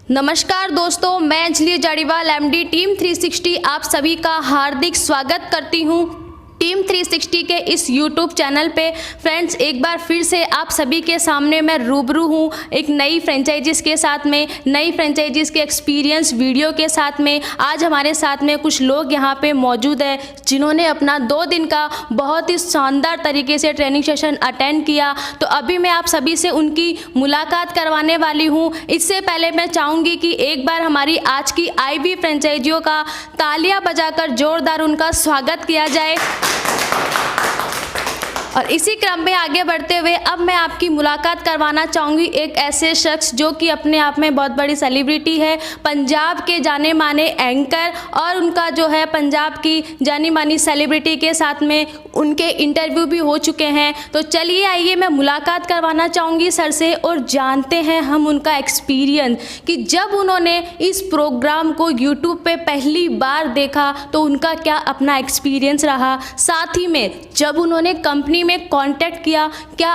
नमस्कार दोस्तों, मैं अंजलि जाड़ीवाल एमडी टीम 360 आप सभी का हार्दिक स्वागत करती हूं टीम 360 के इस YouTube चैनल पे। फ्रेंड्स, एक बार फिर से आप सभी के सामने मैं रूबरू हूँ एक नई फ्रेंचाइजीज़ के साथ में, नई फ्रेंचाइजीज़ के एक्सपीरियंस वीडियो के साथ में। आज हमारे साथ में कुछ लोग यहाँ पे मौजूद हैं जिन्होंने अपना 2 दिन का बहुत ही शानदार तरीके से ट्रेनिंग सेशन अटेंड किया। तो अभी मैं आप सभी से उनकी मुलाकात करवाने वाली हूँ। इससे पहले मैं चाहूँगी कि एक बार हमारी आज की IB फ्रेंचाइजियों का तालियां बजाकर जोरदार उनका स्वागत किया जाए। और इसी क्रम में आगे बढ़ते हुए अब मैं आपकी मुलाकात करवाना चाहूँगी एक ऐसे शख्स जो कि अपने आप में बहुत बड़ी सेलिब्रिटी है, पंजाब के जाने माने एंकर, और उनका जो है पंजाब की जानी मानी सेलिब्रिटी के साथ में उनके इंटरव्यू भी हो चुके हैं। तो चलिए आइए मैं मुलाकात करवाना चाहूँगी सर से और जानते हैं हम उनका एक्सपीरियंस कि जब उन्होंने इस प्रोग्राम को यूट्यूब पे पहली बार देखा तो उनका क्या अपना एक्सपीरियंस रहा, साथ ही में जब उन्होंने कंपनी में कांटेक्ट किया क्या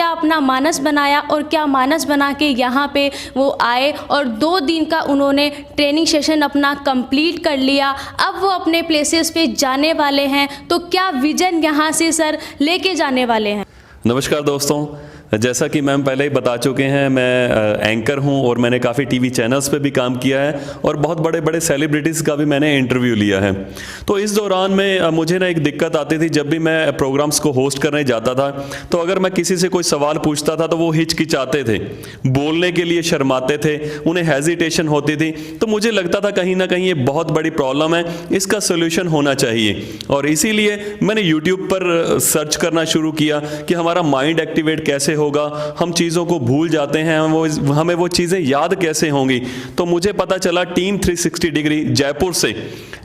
अपना मानस बनाया और क्या मानस बना के यहाँ पे वो आए और 2 दिन का उन्होंने ट्रेनिंग सेशन अपना कंप्लीट कर लिया। अब वो अपने प्लेसेस पे जाने वाले हैं, तो क्या विजन यहाँ से सर लेके जाने वाले हैं। नमस्कार दोस्तों, जैसा कि मैम पहले ही बता चुके हैं, मैं एंकर हूं और मैंने काफ़ी टीवी चैनल्स पे भी काम किया है और बहुत बड़े बड़े सेलिब्रिटीज़ का भी मैंने इंटरव्यू लिया है। तो इस दौरान में मुझे ना एक दिक्कत आती थी, जब भी मैं प्रोग्राम्स को होस्ट करने जाता था तो अगर मैं किसी से कोई सवाल पूछता था तो वो हिचकिचाते थे, बोलने के लिए शर्माते थे, उन्हें हेजिटेशन होती थी। तो मुझे लगता था कहीं ना कहीं ये बहुत बड़ी प्रॉब्लम है, इसका सोल्यूशन होना चाहिए। और इसीलिए मैंने यूट्यूब पर सर्च करना शुरू किया कि हमारा माइंड एक्टिवेट कैसे होगा, हम चीज़ों को भूल जाते हैं, हमें वो चीज़ें याद कैसे होंगी। तो मुझे पता चला टीम 360 डिग्री जयपुर से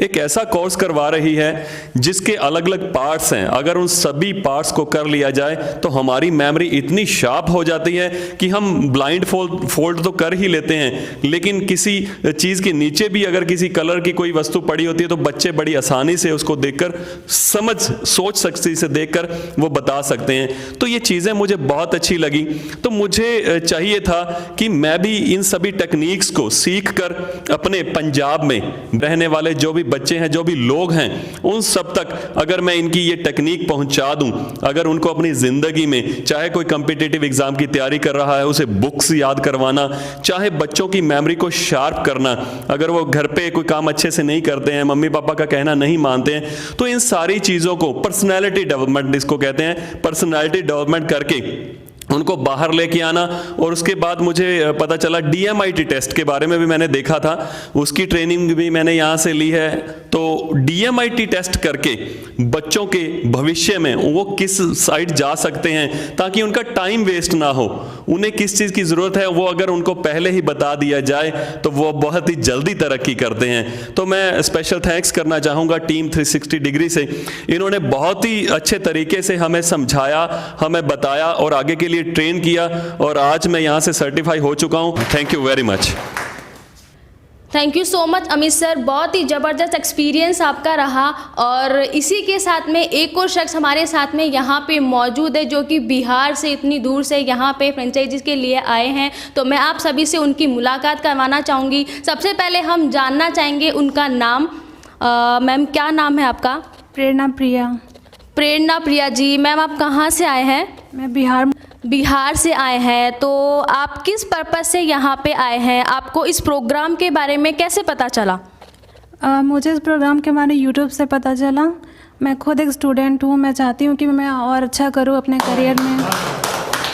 एक ऐसा कोर्स करवा रही है जिसके अलग अलग पार्ट्स हैं। अगर उन सभी पार्ट्स को कर लिया जाए तो हमारी मेमोरी इतनी शार्प हो जाती है कि हम ब्लाइंड फोल्ड तो कर ही लेते हैं, लेकिन किसी चीज़ के नीचे भी अगर किसी कलर की कोई वस्तु पड़ी होती है तो बच्चे बड़ी आसानी से उसको देखकर सोच शक्ति से देखकर वो बता सकते हैं। तो ये चीज़ें मुझे बहुत अच्छी लगी। तो मुझे चाहिए था कि मैं भी इन सभी टेक्निक्स को सीख कर अपने पंजाब में रहने वाले जो भी बच्चे हैं, जो भी लोग हैं, उन सब तक अगर मैं इनकी ये टेक्निक पहुंचा दूं, अगर उनको अपनी ज़िंदगी में चाहे कोई कॉम्पिटिटिव एग्जाम की तैयारी कर रहा है उसे बुक्स याद करवाना, चाहे बच्चों की मेमोरी को शार्प करना, अगर वो घर पे कोई काम अच्छे से नहीं करते हैं, मम्मी पापा का कहना नहीं मानते हैं, तो इन सारी चीज़ों को पर्सनैलिटी डेवलपमेंट इसको कहते हैं, पर्सनैलिटी डेवलपमेंट करके उनको बाहर लेके आना। और उसके बाद मुझे पता चला DMIT टेस्ट के बारे में भी मैंने देखा था, उसकी ट्रेनिंग भी मैंने यहाँ से ली है। तो DMIT टेस्ट करके बच्चों के भविष्य में वो किस साइड जा सकते हैं ताकि उनका टाइम वेस्ट ना हो, उन्हें किस चीज़ की ज़रूरत है वो अगर उनको पहले ही बता दिया जाए तो वो बहुत ही जल्दी तरक्की करते हैं। तो मैं स्पेशल थैंक्स करना चाहूँगा टीम 360 डिग्री से। इन्होंने बहुत ही अच्छे तरीके से हमें समझाया, हमें बताया और आगे के लिए ट्रेन किया, और आज मैं यहां से सर्टिफाई हो चुका हूं। Thank you very much. Thank you so much Amit sir, बहुत ही ज़बरदस्त एक्सपीरियंस आपका रहा। और इसी के साथ में एक और शख्स हमारे साथ में यहाँ पे मौजूद है जो कि बिहार से इतनी दूर से यहाँ पे फ्रेंचाइजीज के लिए आए हैं। तो मैं आप सभी से उनकी मुलाकात करवाना चाहूँगी। सबसे पहले हम जानना चाहेंगे उनका नाम। मैम, क्या नाम है आपका? प्रेरणा प्रिया। प्रेरणा प्रिया जी, मैम आप कहाँ से आए हैं? मैं बिहार से आए हैं। तो आप किस पर्पज़ से यहाँ पे आए हैं? आपको इस प्रोग्राम के बारे में कैसे पता चला? मुझे इस प्रोग्राम के बारे में यूट्यूब से पता चला। मैं खुद एक स्टूडेंट हूँ, मैं चाहती हूँ कि मैं और अच्छा करूँ अपने करियर में।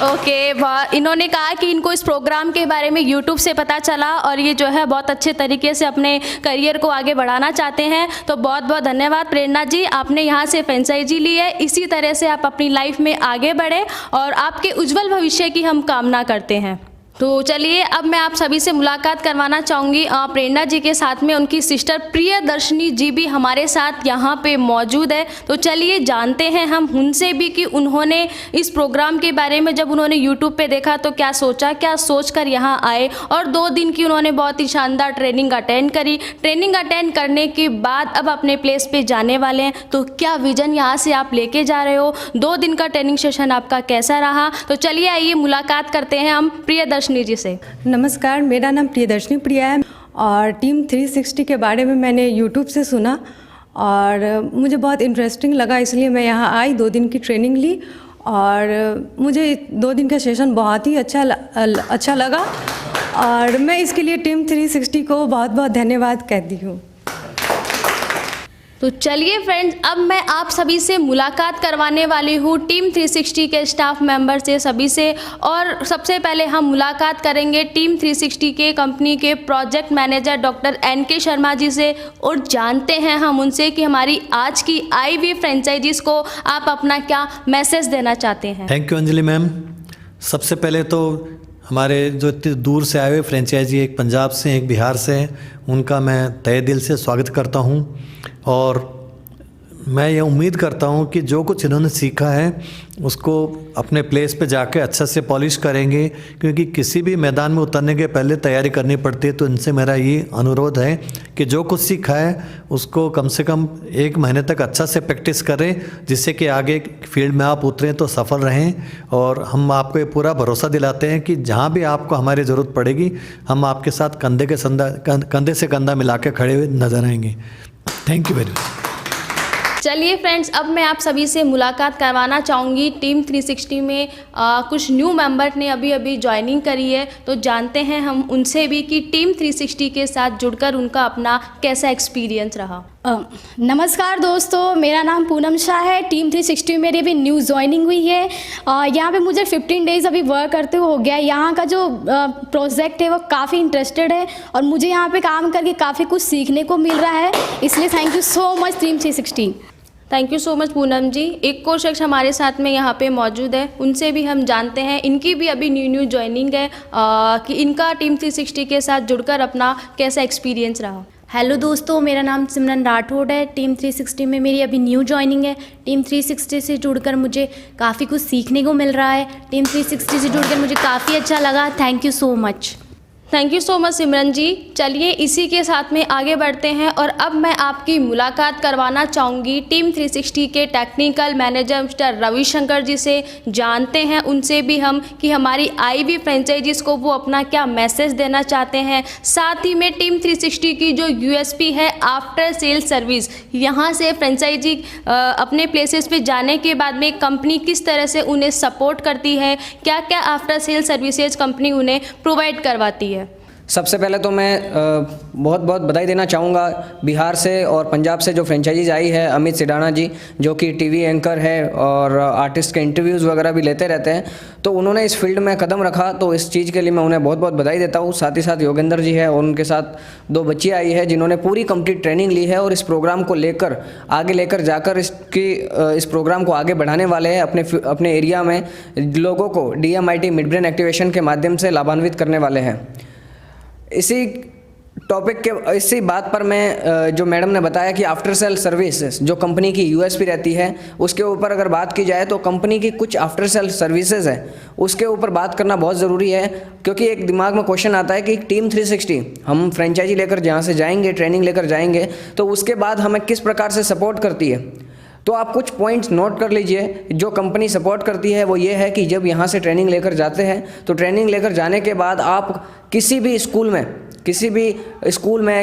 ओके, इन्होंने कहा कि इनको इस प्रोग्राम के बारे में यूट्यूब से पता चला और ये जो है बहुत अच्छे तरीके से अपने करियर को आगे बढ़ाना चाहते हैं। तो बहुत बहुत धन्यवाद प्रेरणा जी, आपने यहाँ से फ्रेंचाइजी ली है। इसी तरह से आप अपनी लाइफ में आगे बढ़े और आपके उज्जवल भविष्य की हम कामना करते हैं। तो चलिए अब मैं आप सभी से मुलाकात करवाना चाहूँगी प्रेरणा जी के साथ में उनकी सिस्टर प्रियदर्शनी जी भी हमारे साथ यहाँ पे मौजूद है। तो चलिए जानते हैं हम उनसे भी कि उन्होंने इस प्रोग्राम के बारे में जब उन्होंने यूट्यूब पे देखा तो क्या सोचा, क्या सोचकर यहाँ आए, और 2 दिन की उन्होंने बहुत ही शानदार ट्रेनिंग अटेंड करी। ट्रेनिंग अटेंड करने के बाद अब अपने प्लेस पे जाने वाले हैं। तो क्या विजन यहाँ से आप लेके जा रहे हो, 2 दिन का ट्रेनिंग सेशन आपका कैसा रहा? तो चलिए आइए मुलाकात करते हैं हम प्रियदर्शनी प्रियदर्शनी जी से। नमस्कार, मेरा नाम प्रियदर्शनी प्रिया है और टीम 360 के बारे में मैंने यूट्यूब से सुना और मुझे बहुत इंटरेस्टिंग लगा, इसलिए मैं यहाँ आई, 2 दिन की ट्रेनिंग ली और मुझे 2 दिन का सेशन बहुत ही अच्छा लगा और मैं इसके लिए टीम 360 को बहुत बहुत धन्यवाद कहती हूँ। तो चलिए फ्रेंड्स, अब मैं आप सभी से मुलाकात करवाने वाली हूँ टीम 360 के स्टाफ मेंबर से सभी से। और सबसे पहले हम मुलाकात करेंगे टीम 360 के कंपनी के project manager doctor NK Sharma ji से और जानते हैं हम उनसे कि हमारी आज की IV फ्रेंचाइजीज को आप अपना क्या मैसेज देना चाहते हैं। Thank you Anjali ma'am. सबसे पहले तो हमारे जो इतनी दूर से आए हुए फ्रेंचाइजी, एक पंजाब से एक बिहार से हैं, उनका मैं तहे दिल से स्वागत करता हूं और मैं ये उम्मीद करता हूं कि जो कुछ इन्होंने सीखा है उसको अपने प्लेस पे जाके अच्छा से पॉलिश करेंगे, क्योंकि किसी भी मैदान में उतरने के पहले तैयारी करनी पड़ती है। तो इनसे मेरा ये अनुरोध है कि जो कुछ सीखा है उसको कम से कम 1 महीने तक अच्छा से प्रैक्टिस करें, जिससे कि आगे फील्ड में आप उतरें तो सफल रहें। और हम आपको ये पूरा भरोसा दिलाते हैं कि जहाँ भी आपको हमारी ज़रूरत पड़ेगी हम आपके साथ कंधे से कंधा मिला के खड़े हुए नजर आएंगे। Thank you very much. चलिए फ्रेंड्स, अब मैं आप सभी से मुलाकात करवाना चाहूँगी। टीम 360 में कुछ न्यू मेंबर ने अभी ज्वाइनिंग करी है, तो जानते हैं हम उनसे भी कि टीम 360 के साथ जुड़कर उनका अपना कैसा एक्सपीरियंस रहा। नमस्कार दोस्तों, मेरा नाम पूनम शाह है। टीम 360 मेरी अभी न्यू ज्वाइनिंग हुई है। यहाँ पे मुझे 15 डेज़ अभी वर्क करते हुए हो गया। यहाँ का जो प्रोजेक्ट है वो काफ़ी इंटरेस्टेड है और मुझे यहाँ पे काम करके काफ़ी कुछ सीखने को मिल रहा है, इसलिए thank you so much team 360। Thank you so much Poonam ji. एक और शख्स हमारे साथ में यहाँ पे मौजूद है, उनसे भी हम जानते हैं, इनकी भी अभी न्यू ज्वाइनिंग है, कि इनका टीम 360 के साथ जुड़कर अपना कैसा एक्सपीरियंस रहा। हेलो दोस्तों, मेरा नाम सिमरन राठौड़ है। टीम 360 में मेरी अभी न्यू ज्वाइनिंग है। टीम 360 से जुड़कर मुझे काफ़ी कुछ सीखने को मिल रहा है। टीम 360 से जुड़कर मुझे काफ़ी अच्छा लगा। Thank you so much. Thank you so much Simran ji. चलिए इसी के साथ में आगे बढ़ते हैं और अब मैं आपकी मुलाकात करवाना चाहूँगी टीम 360 के टेक्निकल मैनेजर मिस्टर रविशंकर जी से। जानते हैं उनसे भी हम कि हमारी IV फ्रेंचाइजीज को वो अपना क्या मैसेज देना चाहते हैं। साथ ही में टीम 360 की जो USP है आफ्टर सेल सर्विस, यहाँ से फ्रेंचाइजी अपने प्लेसेस पे जाने के बाद में कंपनी किस तरह से उन्हें सपोर्ट करती है, क्या क्या आफ्टर सेल सर्विसेज कंपनी उन्हें प्रोवाइड करवाती है। सबसे पहले तो मैं बहुत बहुत बधाई देना चाहूँगा बिहार से और पंजाब से जो फ्रेंचाइजीज आई है, अमित सिडाना जी जो कि TV एंकर है और आर्टिस्ट के इंटरव्यूज़ वगैरह भी लेते रहते हैं, तो उन्होंने इस फील्ड में कदम रखा, तो इस चीज़ के लिए मैं उन्हें बहुत बहुत बधाई देता हूँ। साथ ही साथ योगेंद्र जी है और उनके साथ 2 बच्चियाँ आई है जिन्होंने पूरी कंप्लीट ट्रेनिंग ली है और इस प्रोग्राम को लेकर आगे लेकर जाकर इस प्रोग्राम को आगे बढ़ाने वाले हैं। अपने एरिया में लोगों को DMIT मिड ब्रेन एक्टिवेशन के माध्यम से लाभान्वित करने वाले हैं। इसी टॉपिक के इसी बात पर मैं जो मैडम ने बताया कि आफ्टर सेल सर्विसेज जो कंपनी की USP रहती है, उसके ऊपर अगर बात की जाए तो कंपनी की कुछ आफ्टर सेल सर्विसेज है, उसके ऊपर बात करना बहुत ज़रूरी है। क्योंकि एक दिमाग में क्वेश्चन आता है कि टीम 360 हम फ्रेंचाइजी लेकर जहाँ से जाएंगे, ट्रेनिंग लेकर जाएंगे, तो उसके बाद हमें किस प्रकार से सपोर्ट करती है। तो आप कुछ पॉइंट्स नोट कर लीजिए। जो कंपनी सपोर्ट करती है वो ये है कि जब यहाँ से ट्रेनिंग लेकर जाते हैं तो ट्रेनिंग लेकर जाने के बाद आप किसी भी स्कूल में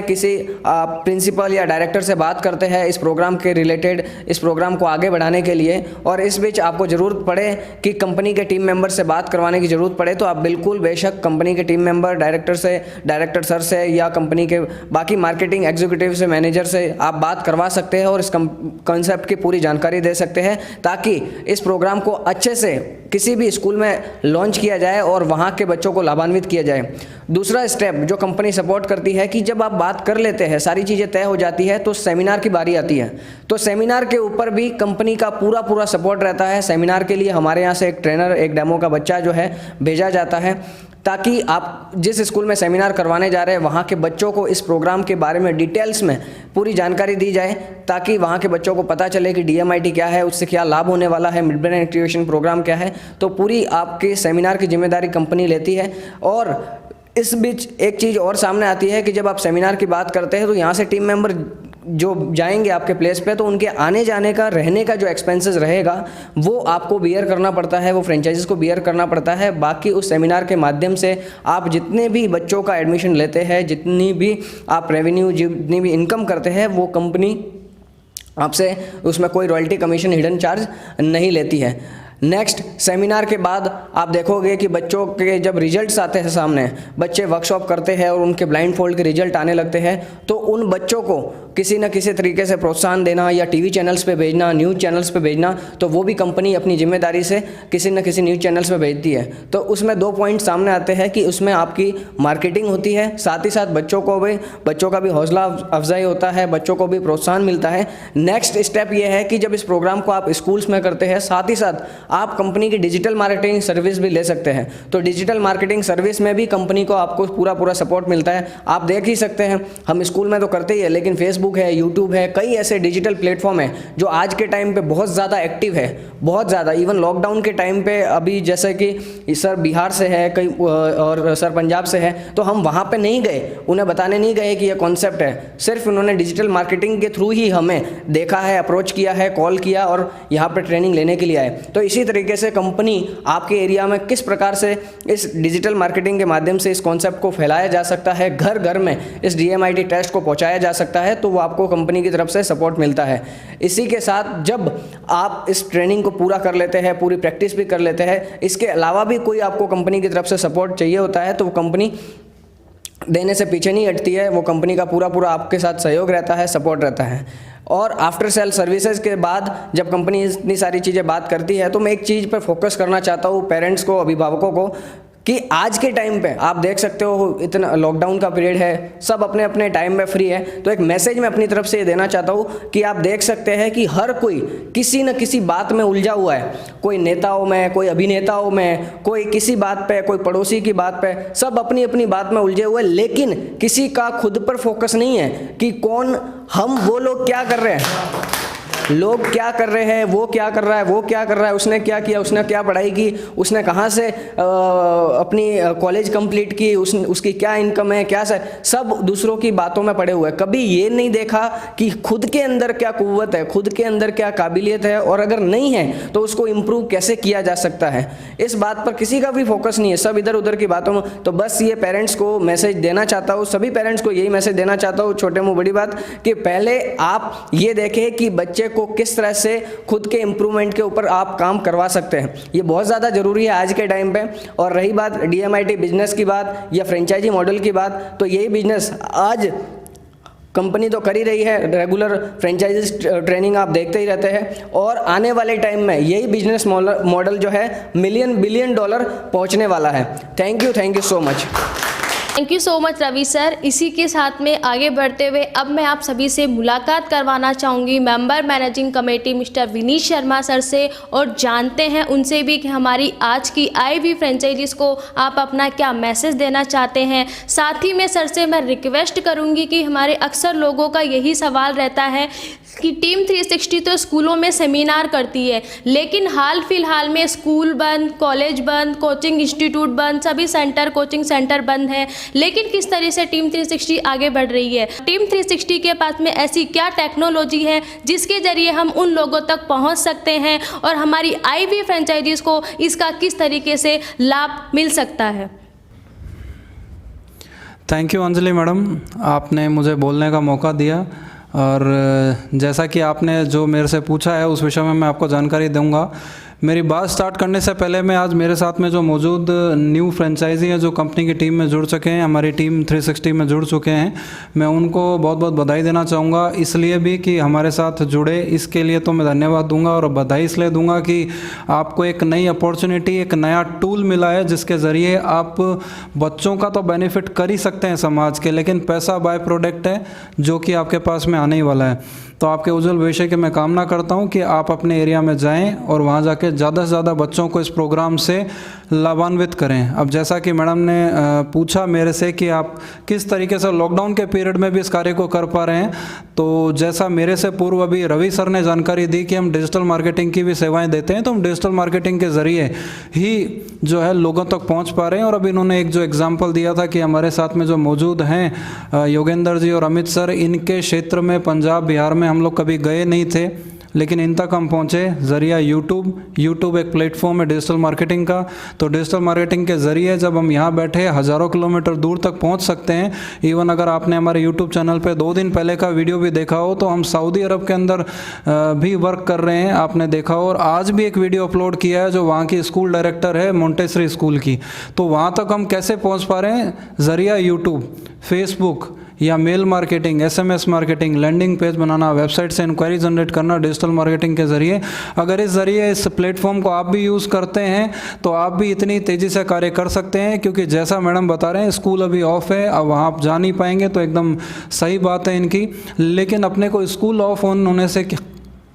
किसी प्रिंसिपल या डायरेक्टर से बात करते हैं इस प्रोग्राम के रिलेटेड, इस प्रोग्राम को आगे बढ़ाने के लिए, और इस बीच आपको ज़रूरत पड़े कि कंपनी के टीम मेंबर से बात करवाने की ज़रूरत पड़े तो आप बिल्कुल बेशक कंपनी के टीम मेंबर डायरेक्टर सर से या कंपनी के बाकी मार्केटिंग एग्जीक्यूटिव से, मैनेजर से आप बात करवा सकते हैं और इस कॉन्सेप्ट की पूरी जानकारी दे सकते हैं, ताकि इस प्रोग्राम को अच्छे से किसी भी स्कूल में लॉन्च किया जाए और वहाँ के बच्चों को लाभान्वित किया जाए। दूसरा स्टेप जो कंपनी सपोर्ट करती है कि जब आप बात कर लेते हैं, सारी चीज़ें तय हो जाती है, तो सेमिनार की बारी आती है। तो सेमिनार के ऊपर भी कंपनी का पूरा सपोर्ट रहता है। सेमिनार के लिए हमारे यहाँ से एक ट्रेनर, एक डेमो का बच्चा जो है भेजा जाता है, ताकि आप जिस स्कूल में सेमिनार करवाने जा रहे हैं वहाँ के बच्चों को इस प्रोग्राम के बारे में डिटेल्स में पूरी जानकारी दी जाए, ताकि वहाँ के बच्चों को पता चले कि DMIT क्या है, उससे क्या लाभ होने वाला है, मिड ब्रेन एक्टिवेशन प्रोग्राम क्या है। तो पूरी आपके सेमिनार की जिम्मेदारी कंपनी लेती है। और इस बीच एक चीज़ और सामने आती है कि जब आप सेमिनार की बात करते हैं तो यहाँ से टीम मेंबर जो जाएंगे आपके प्लेस पे, तो उनके आने जाने का, रहने का जो एक्सपेंसेस रहेगा वो आपको बियर करना पड़ता है, वो फ्रेंचाइजीज को बियर करना पड़ता है। बाकी उस सेमिनार के माध्यम से आप जितने भी बच्चों का एडमिशन लेते हैं, जितनी भी आप रेवेन्यू, जितनी भी इनकम करते हैं, वो कंपनी आपसे उसमें कोई रॉयल्टी, कमीशन, हिडन चार्ज नहीं लेती है। नेक्स्ट, सेमिनार के बाद आप देखोगे कि बच्चों के जब रिजल्ट्स आते हैं सामने, बच्चे वर्कशॉप करते हैं और उनके ब्लाइंड फोल्ड के रिजल्ट आने लगते हैं, तो उन बच्चों को किसी न किसी तरीके से प्रोत्साहन देना या टीवी चैनल्स पे भेजना, न्यूज़ चैनल्स पे भेजना, तो वो भी कंपनी अपनी जिम्मेदारी से किसी न किसी न्यूज़ चैनल्स पे भेजती है। तो उसमें 2 पॉइंट सामने आते हैं कि उसमें आपकी मार्केटिंग होती है, साथ ही साथ बच्चों का भी हौसला अफजाई होता है, बच्चों को भी प्रोत्साहन मिलता है। नेक्स्ट स्टेप ये है कि जब इस प्रोग्राम को आप स्कूल्स में करते हैं, साथ ही साथ आप कंपनी की डिजिटल मार्केटिंग सर्विस भी ले सकते हैं। तो डिजिटल मार्केटिंग सर्विस में भी कंपनी को आपको पूरा सपोर्ट मिलता है। आप देख ही सकते हैं, हम स्कूल में तो करते ही है, लेकिन फेसबुक है, यूट्यूब है, कई ऐसे डिजिटल प्लेटफॉर्म है जो आज के टाइम पे बहुत ज़्यादा एक्टिव है, बहुत ज़्यादा। इवन लॉकडाउन के टाइम पे अभी जैसे कि सर बिहार से है कई और सर पंजाब से है, तो हम वहाँ पे नहीं गए, उन्हें बताने नहीं गए कि ये कॉन्सेप्ट है। सिर्फ उन्होंने डिजिटल मार्केटिंग के थ्रू ही हमें देखा है, अप्रोच किया है, कॉल किया और यहाँ पर ट्रेनिंग लेने के लिए आए। तो इसी तरीके से कंपनी आपके एरिया में किस प्रकार से इस डिजिटल मार्केटिंग के माध्यम से इस कॉन्सेप्ट को फैलाया जा सकता है, घर घर में इस DMIT टेस्ट को पहुंचाया जा सकता है, तो वो आपको कंपनी की तरफ से सपोर्ट मिलता है। इसी के साथ जब आप इस ट्रेनिंग को पूरा कर लेते हैं, पूरी प्रैक्टिस भी कर लेते हैं, इसके अलावा भी कोई आपको कंपनी की तरफ से सपोर्ट चाहिए होता है, तो वो कंपनी देने से पीछे नहीं हटती है। वो कंपनी का पूरा आपके साथ सहयोग रहता है, सपोर्ट रहता है। और आफ्टर सेल सर्विसेज के बाद जब कंपनी इतनी सारी चीज़ें बात करती है, तो मैं एक चीज़ पर फोकस करना चाहता हूँ पेरेंट्स को, अभिभावकों को, कि आज के टाइम पे आप देख सकते हो इतना लॉकडाउन का पीरियड है, सब अपने अपने टाइम में फ्री है। तो एक मैसेज मैं अपनी तरफ से ये देना चाहता हूँ कि आप देख सकते हैं कि हर कोई किसी न किसी बात में उलझा हुआ है, कोई नेताओं में, कोई अभिनेताओं में, कोई किसी बात पे, कोई पड़ोसी की बात पे, सब अपनी अपनी बात में उलझे हुए, लेकिन किसी का खुद पर फोकस नहीं है कि कौन वो लोग क्या कर रहे हैं, लोग क्या कर रहे हैं, वो क्या कर रहा है, वो क्या कर रहा है, उसने क्या किया, उसने क्या पढ़ाई की, उसने कहाँ से अपनी कॉलेज कंप्लीट की, उसकी क्या इनकम है, क्या सब दूसरों की बातों में पड़े हुए हैं। कभी ये नहीं देखा कि खुद के अंदर क्या कुव्वत है, खुद के अंदर क्या काबिलियत है, और अगर नहीं है तो उसको इम्प्रूव कैसे किया जा सकता है। इस बात पर किसी का भी फोकस नहीं है, सब इधर उधर की बातों में। तो बस ये पेरेंट्स को मैसेज देना चाहता हूँ, सभी पेरेंट्स को यही मैसेज देना चाहता हूँ, छोटे मुँह बड़ी बात, कि पहले आप ये देखें कि बच्चे को किस तरह से खुद के इम्प्रूवमेंट के ऊपर आप काम करवा सकते हैं। ये बहुत ज़्यादा ज़रूरी है आज के टाइम पे। और रही बात DMIT बिजनेस की बात या फ्रेंचाइजी मॉडल की बात, तो यही बिजनेस आज कंपनी तो कर ही रही है, रेगुलर फ्रेंचाइजी ट्रेनिंग आप देखते ही रहते हैं, और आने वाले टाइम में यही बिजनेस मॉडल जो है $1 बिलियन पहुंचने वाला है। Thank you so much. Thank you so much Ravi sir. इसी के साथ में आगे बढ़ते हुए अब मैं आप सभी से मुलाकात करवाना चाहूँगी member managing committee mister Vineet Sharma sir से, और जानते हैं उनसे भी कि हमारी आज की आई हुई फ्रेंचाइजीज़ को आप अपना क्या मैसेज देना चाहते हैं। साथ ही में सर से मैं रिक्वेस्ट करूँगी कि हमारे अक्सर लोगों का यही सवाल रहता है कि टीम 360 तो स्कूलों में सेमिनार करती है, लेकिन हाल फिलहाल में स्कूल बंद, कॉलेज बंद, कोचिंग इंस्टीट्यूट बंद, सभी सेंटर, कोचिंग सेंटर बंद है, लेकिन किस तरह से टीम 360 आगे बढ़ रही है। टीम 360 के पास में ऐसी क्या टेक्नोलॉजी है जिसके जरिए हम उन लोगों तक पहुंच सकते हैं और हमारी आईवी फ्रेंचाइजीज को इसका किस तरीके से लाभ मिल सकता है। थैंक यू अंजलि मैडम, आपने मुझे बोलने का मौका दिया, और जैसा कि आपने जो मेरे से पूछा है उस विषय में मैं आपको जानकारी दूंगा। मेरी बात स्टार्ट करने से पहले मैं आज मेरे साथ में जो मौजूद न्यू फ्रेंचाइजी हैं जो कंपनी की टीम में जुड़ चुके हैं, हमारी टीम 360 में जुड़ चुके हैं, मैं उनको बहुत बहुत बधाई देना चाहूँगा। इसलिए भी कि हमारे साथ जुड़े, इसके लिए तो मैं धन्यवाद दूंगा, और बधाई इसलिए दूंगा कि आपको एक नई अपॉर्चुनिटी, एक नया टूल मिला है जिसके ज़रिए आप बच्चों का तो बेनिफिट कर ही सकते हैं समाज के, लेकिन पैसा बाय प्रोडक्ट है जो कि आपके पास में आने ही वाला है। तो आपके उज्जवल भविष्य की मैं कामना करता हूं कि आप अपने एरिया में जाएं और वहां जाके कि ज़्यादा से ज़्यादा बच्चों को इस प्रोग्राम से लाभान्वित करें। अब जैसा कि मैडम ने पूछा मेरे से कि आप किस तरीके से लॉकडाउन के पीरियड में भी इस कार्य को कर पा रहे हैं, तो जैसा मेरे से पूर्व अभी रवि सर ने जानकारी दी कि हम डिजिटल मार्केटिंग की भी सेवाएं देते हैं, तो हम डिजिटल मार्केटिंग के ज़रिए ही जो है लोगों तक पहुंच पा रहे हैं। और अभी इन्होंने एक जो एग्जांपल दिया था कि हमारे साथ में जो मौजूद हैं योगेंद्र जी और अमित सर, इनके क्षेत्र में पंजाब बिहार में हम लोग कभी गए नहीं थे, लेकिन इन तक हम पहुँचे ज़रिया यूट्यूब एक प्लेटफॉर्म है डिजिटल मार्केटिंग का। तो डिजिटल मार्केटिंग के ज़रिए जब हम यहाँ बैठे हज़ारों किलोमीटर दूर तक पहुँच सकते हैं। इवन अगर आपने हमारे यूट्यूब चैनल पे 2 दिन पहले का वीडियो भी देखा हो तो हम सऊदी अरब के अंदर भी वर्क कर रहे हैं, आपने देखा हो। और आज भी एक वीडियो अपलोड किया है जो वहाँ की स्कूल डायरेक्टर है मोंटेसरी स्कूल की। तो वहाँ तक हम कैसे पहुँच पा रहे हैं? ज़रिया यूट्यूब, फेसबुक या mail marketing, SMS marketing, landing page बनाना, वेबसाइट से इंक्वायरी जनरेट करना डिजिटल मार्केटिंग के ज़रिए। अगर इस ज़रिए इस प्लेटफॉर्म को आप भी यूज़ करते हैं तो आप भी इतनी तेज़ी से कार्य कर सकते हैं, क्योंकि जैसा मैडम बता रहे हैं स्कूल अभी ऑफ है, अब वहाँ आप जा नहीं पाएंगे, तो एकदम सही बात है इनकी। लेकिन अपने को स्कूल ऑफ होने से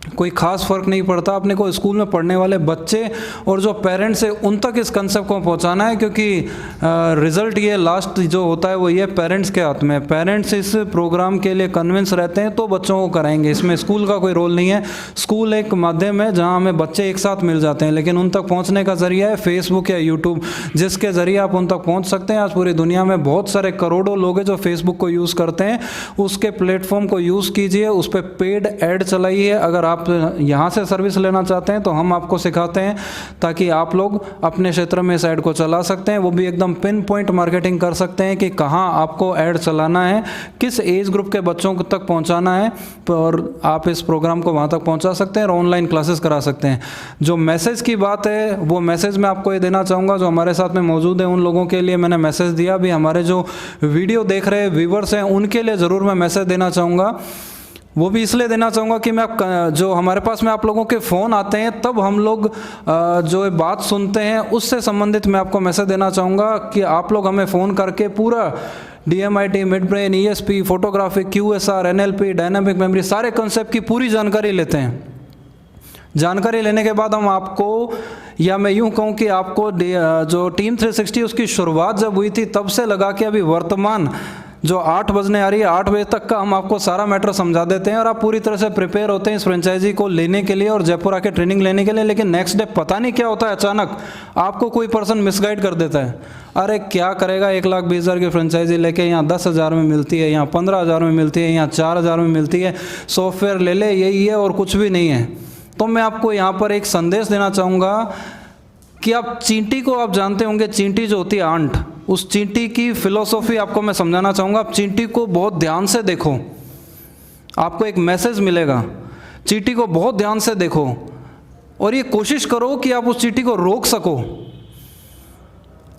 कोई ख़ास फ़र्क नहीं पड़ता, अपने को स्कूल में पढ़ने वाले बच्चे और जो पेरेंट्स हैं उन तक इस कंसेप्ट को पहुंचाना है, क्योंकि रिज़ल्ट ये लास्ट जो होता है वो ये पेरेंट्स के हाथ में। पेरेंट्स इस प्रोग्राम के लिए कन्विंस रहते हैं तो बच्चों को कराएंगे, इसमें स्कूल का कोई रोल नहीं है। स्कूल एक माध्यम है जहां हमें बच्चे एक साथ मिल जाते हैं, लेकिन उन तक पहुँचने का ज़रिया है फेसबुक या यूट्यूब, जिसके ज़रिए आप उन तक पहुँच सकते हैं। आज पूरी दुनिया में बहुत सारे करोड़ों लोग हैं जो फेसबुक को यूज़ करते हैं, उसके प्लेटफॉर्म को यूज़ कीजिए, उस पर पेड ऐड चलाइए। अगर आप यहाँ से सर्विस लेना चाहते हैं तो हम आपको सिखाते हैं, ताकि आप लोग अपने क्षेत्र में इस ऐड को चला सकते हैं, वो भी एकदम पिन पॉइंट मार्केटिंग कर सकते हैं कि कहाँ आपको ऐड चलाना है, किस एज ग्रुप के बच्चों तक पहुँचाना है, और आप इस प्रोग्राम को वहाँ तक पहुँचा सकते हैं और ऑनलाइन क्लासेस करा सकते हैं। जो मैसेज की बात है वो मैसेज मैं आपको ये देना चाहूँगा, जो हमारे साथ में मौजूद है उन लोगों के लिए मैंने मैसेज दिया। भी हमारे जो वीडियो देख रहे व्यूवर्स हैं उनके लिए ज़रूर मैं मैसेज देना चाहूँगा। वो भी इसलिए देना चाहूँगा कि मैं जो हमारे पास में आप लोगों के फ़ोन आते हैं तब हम लोग जो बात सुनते हैं उससे संबंधित मैं आपको मैसेज देना चाहूँगा कि आप लोग हमें फ़ोन करके पूरा DMIT, mid brain, ESP, photography, QSR, NLP, dynamic memory, सारे कंसेप्ट की पूरी जानकारी लेते हैं। जानकारी लेने के बाद हम आपको, या मैं यूँ कहूँ कि आपको जो टीम 360 उसकी शुरुआत जब हुई थी तब से लगा के अभी वर्तमान जो 8 बजने आ रही है 8 बजे तक का हम आपको सारा मैटर समझा देते हैं और आप पूरी तरह से प्रिपेयर होते हैं इस फ्रेंचाइजी को लेने के लिए और जयपुर आके ट्रेनिंग लेने के लिए। लेकिन नेक्स्ट डे पता नहीं क्या होता है, अचानक आपको कोई पर्सन मिसगाइड कर देता है। अरे क्या करेगा, 1,20,000 की फ्रेंचाइजी लेके यहाँ 10,000 में मिलती है, यहाँ 15,000 में मिलती है, यहाँ 4,000 में मिलती है, सॉफ्टवेयर ले ले, यही है और कुछ भी नहीं है। तो मैं आपको यहाँ पर एक संदेश देना चाहूँगा कि आप चींटी को आप जानते होंगे, चींटी जो होती है आंट, उस चींटी की फिलॉसफी आपको मैं समझाना चाहूँगा। आप चींटी को बहुत ध्यान से देखो, आपको एक मैसेज मिलेगा। चींटी को बहुत ध्यान से देखो और ये कोशिश करो कि आप उस चींटी को रोक सको।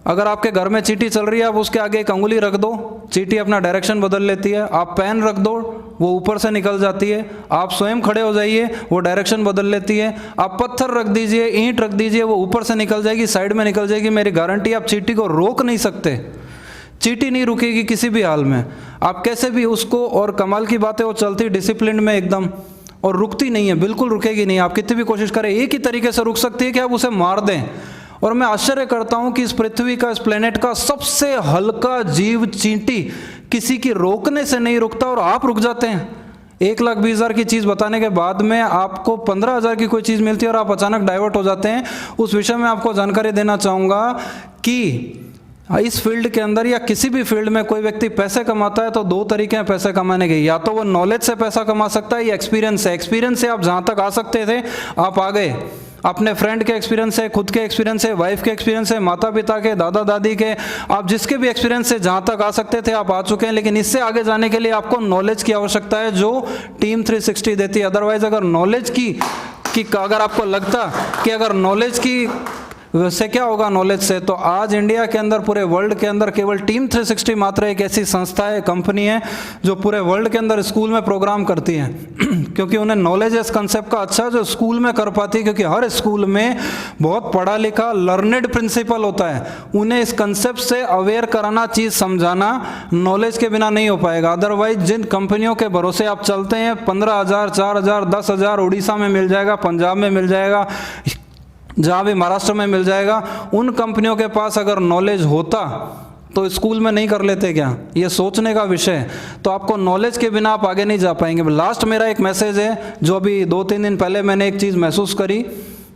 अगर आपके घर में चींटी चल रही है, आप उसके आगे एक अंगुली रख दो, चींटी अपना डायरेक्शन बदल लेती है। आप पेन रख दो, वो ऊपर से निकल जाती है। आप स्वयं खड़े हो जाइए, वो डायरेक्शन बदल लेती है। आप पत्थर रख दीजिए, ईंट रख दीजिए, वो ऊपर से निकल जाएगी, साइड में निकल जाएगी। मेरी गारंटी, आप चींटी को रोक नहीं सकते। चींटी नहीं रुकेगी किसी भी हाल में, आप कैसे भी उसको। और कमाल की बात है, वो चलती डिसिप्लिन में एकदम और रुकती नहीं है, बिल्कुल रुकेगी नहीं। आप कितनी भी कोशिश करें, एक ही तरीके से रुक सकती है कि आप उसे मार दें। और मैं आश्चर्य करता हूं कि इस पृथ्वी का, इस प्लेनेट का सबसे हल्का जीव चींटी किसी की रोकने से नहीं रुकता और आप रुक जाते हैं। 1,20,000 की चीज़ बताने के बाद में आपको 15,000 की कोई चीज़ मिलती है और आप अचानक डाइवर्ट हो जाते हैं। उस विषय में आपको जानकारी देना चाहूँगा कि इस फील्ड के अंदर या किसी भी फील्ड में कोई व्यक्ति पैसे कमाता है तो 2 तरीके हैं पैसे कमाने के। या तो वो नॉलेज से पैसा कमा सकता है या एक्सपीरियंस से। एक्सपीरियंस से आप जहाँ तक आ सकते थे आप आ गए, अपने फ्रेंड के एक्सपीरियंस से, खुद के एक्सपीरियंस से, वाइफ के एक्सपीरियंस से, माता पिता के, दादा दादी के, आप जिसके भी एक्सपीरियंस से जहाँ तक आ सकते थे आप आ चुके हैं। लेकिन इससे आगे जाने के लिए आपको नॉलेज की आवश्यकता है जो टीम 360 देती है। अदरवाइज अगर नॉलेज की अगर आपको लगता कि अगर नॉलेज की वैसे क्या होगा नॉलेज से, तो आज इंडिया के अंदर, पूरे वर्ल्ड के अंदर केवल टीम 360 मात्र एक ऐसी संस्था है, कंपनी है जो पूरे वर्ल्ड के अंदर स्कूल में प्रोग्राम करती है क्योंकि उन्हें नॉलेज है इस कंसेप्ट का अच्छा जो स्कूल में कर पाती है। क्योंकि हर स्कूल में बहुत पढ़ा लिखा लर्नेड प्रिंसिपल होता है, उन्हें इस कंसेप्ट से अवेयर कराना, चीज़ समझाना नॉलेज के बिना नहीं हो पाएगा। अदरवाइज जिन कंपनियों के भरोसे आप चलते हैं 15,000, 4,000, 10,000 उड़ीसा में मिल जाएगा, पंजाब में मिल जाएगा, जहाँ भी महाराष्ट्र में मिल जाएगा। उन कंपनियों के पास अगर नॉलेज होता तो स्कूल में नहीं कर लेते क्या? ये सोचने का विषय है। तो आपको नॉलेज के बिना आप आगे नहीं जा पाएंगे। लास्ट मेरा एक मैसेज है, जो अभी 2-3 दिन पहले मैंने एक चीज़ महसूस करी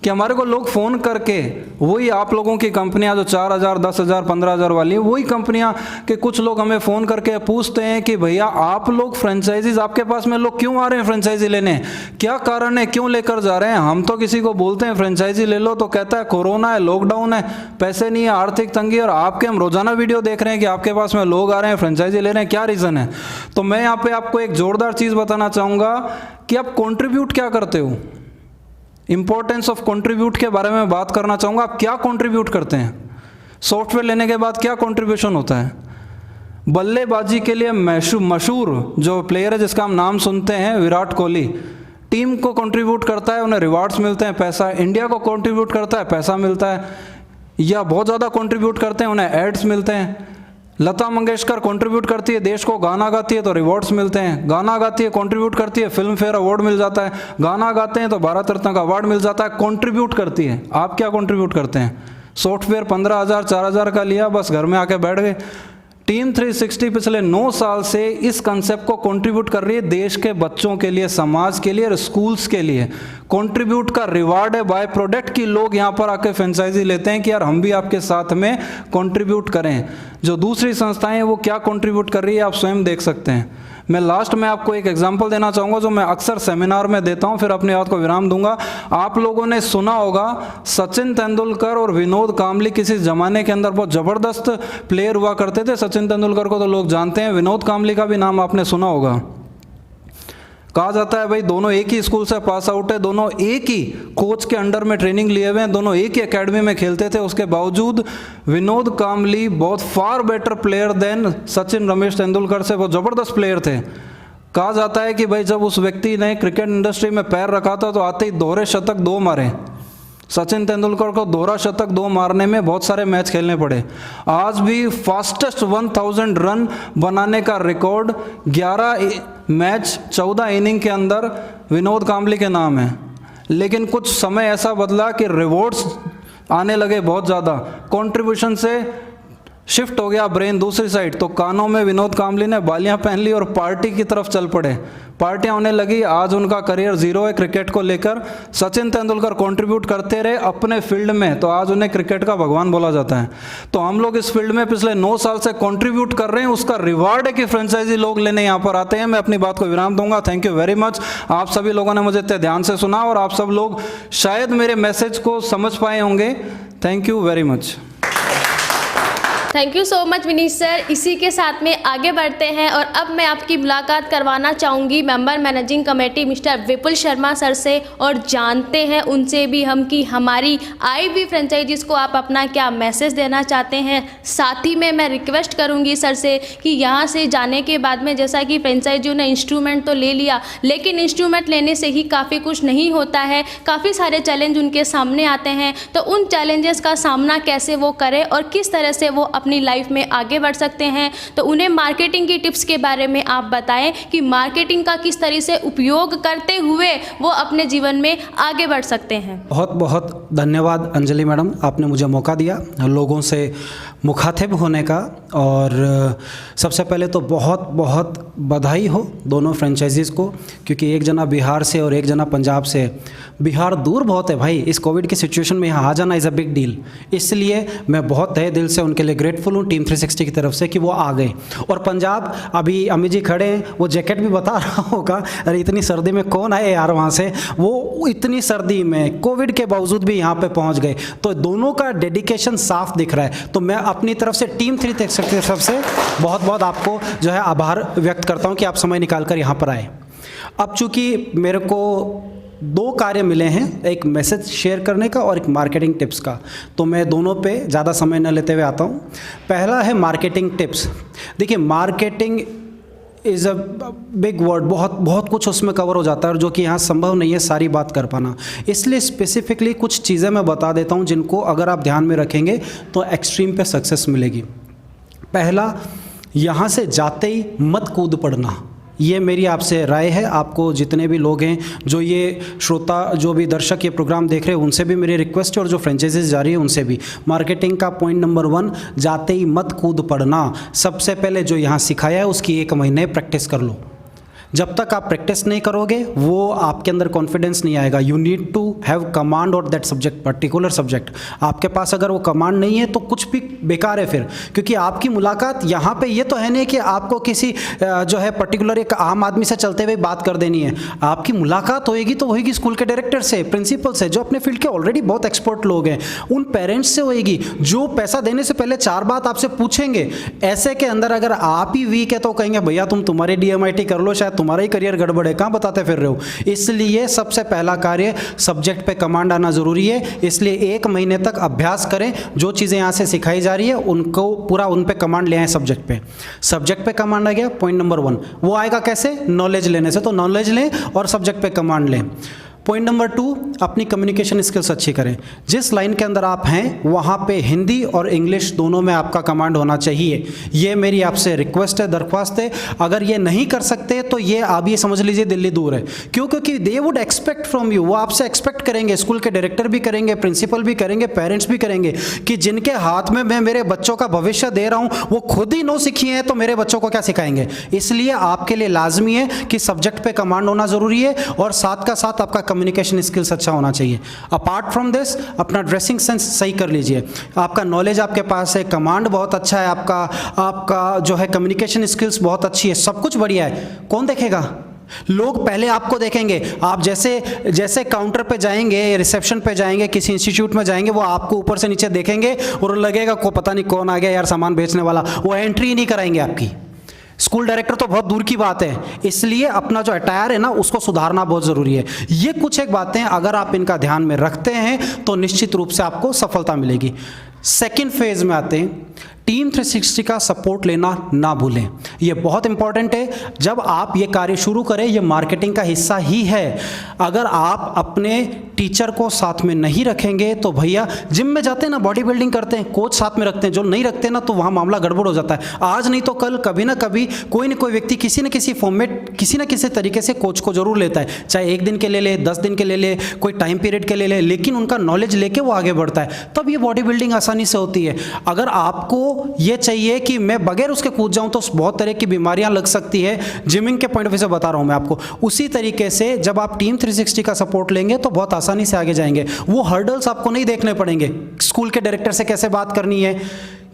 कि हमारे को लोग फ़ोन करके, वही आप लोगों की कंपनियां जो 4,000, 10,000, 15,000 वाली है, वही कंपनियां के कुछ लोग हमें फ़ोन करके पूछते हैं कि भैया आप लोग फ्रेंचाइजीज, आपके पास में लोग क्यों आ रहे हैं फ्रेंचाइजी लेने, क्या कारण है, क्यों लेकर जा रहे हैं? हम तो किसी को बोलते हैं फ्रेंचाइजी ले लो तो कहता है कोरोना है, लॉकडाउन है, पैसे नहीं है, आर्थिक तंगी। और आपके हम रोज़ाना वीडियो देख रहे हैं कि आपके पास में लोग आ रहे हैं, फ्रेंचाइजी ले रहे हैं, क्या रीज़न है? तो मैं यहाँ पर आपको एक ज़ोरदार चीज़ बताना चाहूँगा कि आप कॉन्ट्रीब्यूट क्या करते हो। इंपॉर्टेंस ऑफ कंट्रीब्यूट के बारे में बात करना चाहूँगा। आप क्या कंट्रीब्यूट करते हैं? सॉफ्टवेयर लेने के बाद क्या कंट्रीब्यूशन होता है? बल्लेबाजी के लिए मशहूर जो प्लेयर है जिसका हम नाम सुनते हैं, विराट कोहली, टीम को कंट्रीब्यूट करता है, उन्हें रिवार्ड्स मिलते हैं, पैसा। इंडिया को कंट्रीब्यूट करता है, पैसा मिलता है, या बहुत ज़्यादा कंट्रीब्यूट करते हैं, उन्हें एड्स मिलते हैं। लता मंगेशकर कंट्रीब्यूट करती है देश को, गाना गाती है तो रिवॉर्ड्स मिलते हैं, गाना गाती है, कंट्रीब्यूट करती है, फिल्म फेयर अवार्ड मिल जाता है, गाना गाते हैं तो भारत रत्न का अवार्ड मिल जाता है। कंट्रीब्यूट करती है। आप क्या कंट्रीब्यूट करते हैं? सॉफ्टवेयर 15,000, 4,000 का लिया, बस घर में आके बैठ गए। टीम 360 पिछले 9 साल से इस कंसेप्ट को कंट्रीब्यूट कर रही है, देश के बच्चों के लिए, समाज के लिए और स्कूल्स के लिए। कंट्रीब्यूट का रिवार्ड है, बाय प्रोडक्ट की लोग यहाँ पर आके फ्रेंचाइजी लेते हैं कि यार हम भी आपके साथ में कंट्रीब्यूट करें। जो दूसरी संस्थाएं हैं वो क्या कंट्रीब्यूट कर रही है आप स्वयं देख सकते हैं। मैं लास्ट में आपको एक एग्जांपल देना चाहूँगा जो मैं अक्सर सेमिनार में देता हूँ, फिर अपनी बात को विराम दूंगा। आप लोगों ने सुना होगा सचिन तेंदुलकर और विनोद कांबली किसी ज़माने के अंदर बहुत ज़बरदस्त प्लेयर हुआ करते थे। सचिन तेंदुलकर को तो लोग जानते हैं, विनोद कांबली का भी नाम आपने सुना होगा। कहा जाता है भाई दोनों एक ही स्कूल से पास आउट है, दोनों एक ही कोच के अंडर में ट्रेनिंग लिए हुए हैं, दोनों एक ही एकेडमी में खेलते थे। उसके बावजूद विनोद कांबली बहुत far better player than Sachin Ramesh Tendulkar से, वो ज़बरदस्त प्लेयर थे। कहा जाता है कि भाई जब उस व्यक्ति ने क्रिकेट इंडस्ट्री में पैर रखा था तो आते ही दोहरे शतक 2 मारे। सचिन तेंदुलकर को दोहरा शतक 2 मारने में बहुत सारे मैच खेलने पड़े। आज भी फास्टेस्ट 1000 रन बनाने का रिकॉर्ड 11 मैच 14 इनिंग के अंदर विनोद कांबली के नाम है। लेकिन कुछ समय ऐसा बदला कि रिवॉर्ड्स आने लगे बहुत ज़्यादा, कंट्रीब्यूशन से शिफ्ट हो गया ब्रेन दूसरी साइड। तो कानों में विनोद कांबली ने बालियां पहन ली और पार्टी की तरफ चल पड़े, पार्टियां होने लगी। आज उनका करियर 0 है क्रिकेट को लेकर। सचिन तेंदुलकर कंट्रीब्यूट करते रहे अपने फील्ड में, तो आज उन्हें क्रिकेट का भगवान बोला जाता है। तो हम लोग इस फील्ड में पिछले 9 साल से कंट्रीब्यूट कर रहे हैं, उसका रिवार्ड है कि फ्रेंचाइजी लोग लेने यहाँ पर आते हैं। मैं अपनी बात को विराम दूंगा। Thank you very much. आप सभी लोगों ने मुझे इतने ध्यान से सुना और आप सब लोग शायद मेरे मैसेज को समझ पाए होंगे। Thank you very much. Thank you so much Vineet sir. इसी के साथ में आगे बढ़ते हैं और अब मैं आपकी मुलाकात करवाना चाहूँगी मेंबर मैनेजिंग कमेटी मिस्टर विपुल शर्मा सर से, और जानते हैं उनसे भी हम कि हमारी आई भी फ्रेंचाइजीज़ को आप अपना क्या मैसेज देना चाहते हैं। साथ ही में मैं रिक्वेस्ट करूँगी सर से कि यहाँ से जाने के बाद में, जैसा कि फ्रेंचाइजियों ने इंस्ट्रूमेंट तो ले लिया, लेकिन इंस्ट्रूमेंट लेने से ही काफ़ी कुछ नहीं होता है, काफ़ी सारे चैलेंज उनके सामने आते हैं। तो उन चैलेंजेस का सामना कैसे वो करें और किस तरह से वो अपनी लाइफ में आगे बढ़ सकते हैं। तो उन्हें मार्केटिंग की टिप्स के बारे में आप बताएं कि मार्केटिंग का किस तरह से उपयोग करते हुए वो अपने जीवन में आगे बढ़ सकते हैं। बहुत बहुत धन्यवाद अंजलि मैडम, आपने मुझे मौका दिया लोगों से मुखातिब होने का। और सबसे पहले तो बहुत बहुत बधाई हो दोनों फ्रेंचाइजीज़ को, क्योंकि एक जना बिहार से और एक जना पंजाब से। बिहार दूर बहुत है भाई, इस कोविड की सिचुएशन में यहाँ आ जाना इज़ अ बिग डील। इसलिए मैं बहुत तहे दिल से उनके लिए ग्रेटफुल हूँ टीम 360 की तरफ से कि वो आ गए। और पंजाब, अभी अमित जी खड़े हैं, वो जैकेट भी बता रहा होगा, अरे इतनी सर्दी में कौन आए यार वहाँ से, वो इतनी सर्दी में कोविड के बावजूद भी यहाँ पे पहुँच गए। तो दोनों का डेडिकेशन साफ दिख रहा है। तो मैं अपनी तरफ से टीम 360 की तरफ से बहुत बहुत आपको जो है आभार व्यक्त करता हूँ कि आप समय निकाल कर यहाँ पर आए। अब चूँकि मेरे को 2 कार्य मिले हैं, एक मैसेज शेयर करने का और एक मार्केटिंग टिप्स का, तो मैं दोनों पे ज़्यादा समय न लेते हुए आता हूँ। पहला है मार्केटिंग टिप्स। देखिए marketing is a big word, बहुत कुछ उसमें कवर हो जाता है और जो कि यहाँ संभव नहीं है सारी बात कर पाना। इसलिए स्पेसिफिकली कुछ चीज़ें मैं बता देता हूँ जिनको अगर आप ध्यान में रखेंगे तो एक्सट्रीम पे सक्सेस मिलेगी। पहला, यहाँ से जाते ही मत कूद पड़ना। ये मेरी आपसे राय है। आपको जितने भी लोग हैं, जो ये श्रोता, जो भी दर्शक ये प्रोग्राम देख रहे हैं, उनसे भी मेरी रिक्वेस्ट है, और जो फ्रेंचाइजीज जा रही है उनसे भी, मार्केटिंग का पॉइंट नंबर 1, जाते ही मत कूद पड़ना। सबसे पहले जो यहाँ सिखाया है उसकी 1 महीने प्रैक्टिस कर लो। जब तक आप प्रैक्टिस नहीं करोगे वो आपके अंदर कॉन्फिडेंस नहीं आएगा। You need to have command और दैट सब्जेक्ट, पर्टिकुलर सब्जेक्ट। आपके पास अगर वो कमांड नहीं है तो कुछ भी बेकार है फिर, क्योंकि आपकी मुलाकात यहाँ पे ये तो है नहीं कि आपको किसी जो है पर्टिकुलर एक आम आदमी से चलते हुए बात कर देनी है। आपकी मुलाकात होएगी तो होएगी स्कूल के डायरेक्टर से, प्रिंसिपल से, जो अपने फील्ड के ऑलरेडी बहुत एक्सपर्ट लोग हैं, उन पेरेंट्स से होएगी जो पैसा देने से पहले 4 बात आपसे पूछेंगे। ऐसे के अंदर अगर आप ही वीक है तो कहेंगे भैया तुम्हारे DMIT कर लो, शायद तुम्हारा ही करियर गड़बड़ है, कहाँ बताते फिर रहे हो। इसलिए सबसे पहला कार्य सब्जेक्ट पे कमांड आना जरूरी है। इसलिए 1 महीने तक अभ्यास करें, जो चीज़ें यहाँ से सिखाई जा रही है उनको पूरा उन पे कमांड ले आए। सब्जेक्ट पे कमांड आ गया, पॉइंट नंबर 1। वो आएगा कैसे? नॉलेज लेने से। तो नॉलेज लें और सब्जेक्ट पे कमांड लें। पॉइंट नंबर 2, अपनी कम्युनिकेशन स्किल्स अच्छी करें। जिस लाइन के अंदर आप हैं वहाँ पे हिंदी और इंग्लिश दोनों में आपका कमांड होना चाहिए। ये मेरी आपसे रिक्वेस्ट है, दरख्वास्त है। अगर ये नहीं कर सकते तो ये आप ये समझ लीजिए दिल्ली दूर है। क्यों? क्योंकि they would expect from you, वो आपसे एक्सपेक्ट करेंगे, स्कूल के डायरेक्टर भी करेंगे, प्रिंसिपल भी करेंगे, पेरेंट्स भी करेंगे, कि जिनके हाथ में मैं मेरे बच्चों का भविष्य दे रहा हूँ वो खुद ही नो सीखी हैं तो मेरे बच्चों को क्या सिखाएंगे। इसलिए आपके लिए लाजमी है कि सब्जेक्ट पे कमांड होना ज़रूरी है और साथ का साथ आपका कम्युनिकेशन स्किल्स अच्छा होना चाहिए। अपार्ट फ्रॉम दिस अपना ड्रेसिंग सेंस सही कर लीजिए। आपका नॉलेज आपके पास है, कमांड बहुत अच्छा है, आपका जो है कम्युनिकेशन स्किल्स बहुत अच्छी है, सब कुछ बढ़िया है। कौन देखेगा? लोग पहले आपको देखेंगे। आप जैसे काउंटर पे जाएंगे, रिसेप्शन पे जाएंगे, किसी इंस्टीट्यूट में जाएंगे, वो आपको ऊपर से नीचे देखेंगे और लगेगा को पता नहीं कौन आ गया यार सामान बेचने वाला, वो एंट्री ही नहीं कराएंगे आपकी। स्कूल डायरेक्टर तो बहुत दूर की बात है। इसलिए अपना जो अटायर है ना उसको सुधारना बहुत ज़रूरी है। ये कुछ एक बातें अगर आप इनका ध्यान में रखते हैं तो निश्चित रूप से आपको सफलता मिलेगी। सेकेंड फेज में आते हैं, टीम 360 का सपोर्ट लेना ना भूलें। ये बहुत इंपॉर्टेंट है। जब आप ये कार्य शुरू करें, ये मार्केटिंग का हिस्सा ही है। अगर आप अपने टीचर को साथ में नहीं रखेंगे तो भैया जिम में जाते हैं ना, बॉडी बिल्डिंग करते हैं, कोच साथ में रखते हैं, जो नहीं रखते ना तो वहाँ मामला गड़बड़ हो जाता है। आज नहीं तो कल कभी ना कभी कोई ना कोई व्यक्ति किसी न किसी फॉर्म में किसी न किसी तरीके से कोच को जरूर लेता है, चाहे 1 दिन के ले ले, 10 दिन के ले ले, कोई टाइम पीरियड के ले ले, लेकिन उनका नॉलेज लेके वो आगे बढ़ता है। तब ये बॉडी बिल्डिंग आसानी से होती है। अगर आपको ये चाहिए कि मैं बगैर उसके कूद जाऊं तो बहुत तरह की बीमारियां लग सकती है, जिमिंग के पॉइंट ऑफ व्यू से बता रहा हूं मैं आपको। उसी तरीके से जब आप टीम 360 का सपोर्ट लेंगे तो बहुत आसानी से आगे जाएंगे। वो हर्डल्स आपको नहीं देखने पड़ेंगे। स्कूल के डायरेक्टर से कैसे बात करनी है,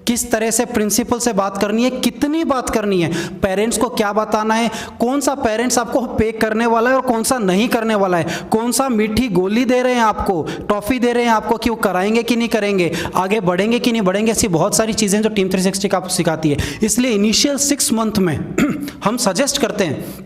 किस तरह से प्रिंसिपल से बात करनी है, कितनी बात करनी है, पेरेंट्स को क्या बताना है, कौन सा पेरेंट्स आपको पे करने वाला है और कौन सा नहीं करने वाला है, कौन सा मीठी गोली दे रहे हैं आपको, टॉफी दे रहे हैं आपको कि वो कराएंगे कि नहीं करेंगे, आगे बढ़ेंगे कि नहीं बढ़ेंगे। ऐसी बहुत सारी चीज़ें जो टीम 360 का आपको सिखाती है। इसलिए इनिशियल 6 मंथ में हम सजेस्ट करते हैं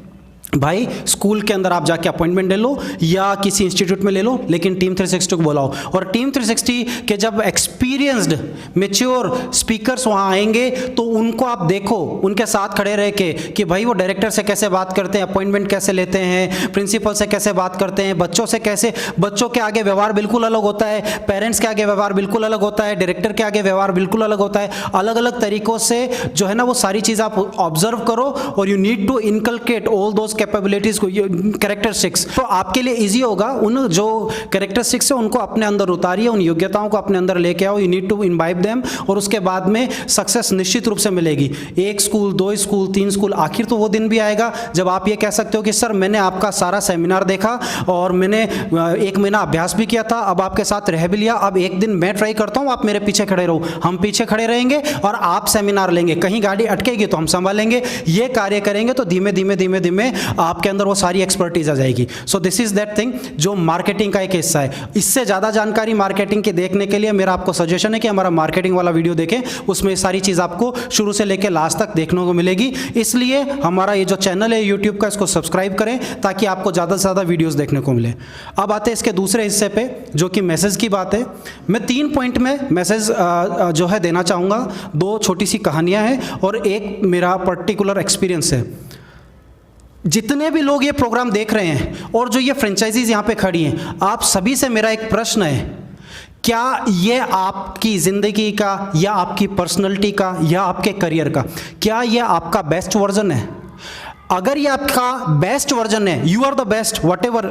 भाई स्कूल के अंदर आप जाके अपॉइंटमेंट ले लो या किसी इंस्टीट्यूट में ले लो, लेकिन टीम 360 को बुलाओ। और टीम 360 के जब एक्सपीरियंस्ड मैच्योर स्पीकर्स वहाँ आएंगे तो उनको आप देखो, उनके साथ खड़े रह के कि भाई वो डायरेक्टर से कैसे बात करते हैं, अपॉइंटमेंट कैसे लेते हैं, प्रिंसिपल से कैसे बात करते हैं, बच्चों से कैसे, बच्चों के आगे व्यवहार बिल्कुल अलग होता है, पेरेंट्स के आगे व्यवहार बिल्कुल अलग होता है, डायरेक्टर के आगे व्यवहार बिल्कुल अलग होता है। अलग अलग तरीक़ों से जो है ना वो सारी चीज़ आप ऑब्जर्व करो और you need to inculcate all those capabilities को, कैरेक्टरिस्टिक्स। तो आपके लिए इजी होगा, उन जो कैरेक्टरिस्टिक्स है उनको अपने अंदर उतारिए, उन योग्यताओं को अपने अंदर लेके आओ। You need to imbibe them और उसके बाद में सक्सेस निश्चित रूप से मिलेगी। 1 स्कूल, 2 स्कूल, 3 स्कूल, आखिर तो वो दिन भी आएगा जब आप ये कह सकते हो कि सर मैंने आपका सारा सेमिनार देखा और मैंने 1 महीना अभ्यास भी किया था, अब आपके साथ रह भी लिया, अब एक दिन मैं ट्राई करता हूँ, आप मेरे पीछे खड़े रहो। हम पीछे खड़े रहेंगे और आप सेमिनार लेंगे, कहीं गाड़ी अटकेगी तो हम संभालेंगे। ये कार्य करेंगे तो धीमे धीमे धीमे धीमे आपके अंदर वो सारी एक्सपर्टीज आ जाएगी। So this is that thing जो मार्केटिंग का एक हिस्सा है। इससे ज़्यादा जानकारी मार्केटिंग के देखने के लिए मेरा आपको सजेशन है कि हमारा मार्केटिंग वाला वीडियो देखें, उसमें सारी चीज़ आपको शुरू से लेकर लास्ट तक देखने को मिलेगी। इसलिए हमारा ये जो चैनल है यूट्यूब का, इसको सब्सक्राइब करें ताकि आपको ज़्यादा से ज़्यादा वीडियोज़ देखने को मिले। अब आते हैं इसके दूसरे हिस्से पे जो कि मैसेज की बात है। मैं 3 पॉइंट में मैसेज जो है देना चाहूँगा। 2 छोटी सी कहानियाँ हैं और एक मेरा पर्टिकुलर एक्सपीरियंस है। जितने भी लोग ये प्रोग्राम देख रहे हैं और जो ये फ्रेंचाइजीज यहाँ पे खड़ी हैं, आप सभी से मेरा एक प्रश्न है, क्या ये आपकी ज़िंदगी का या आपकी पर्सनैलिटी का या आपके करियर का, क्या ये आपका बेस्ट वर्जन है? अगर ये आपका बेस्ट वर्जन है, you are the best whatever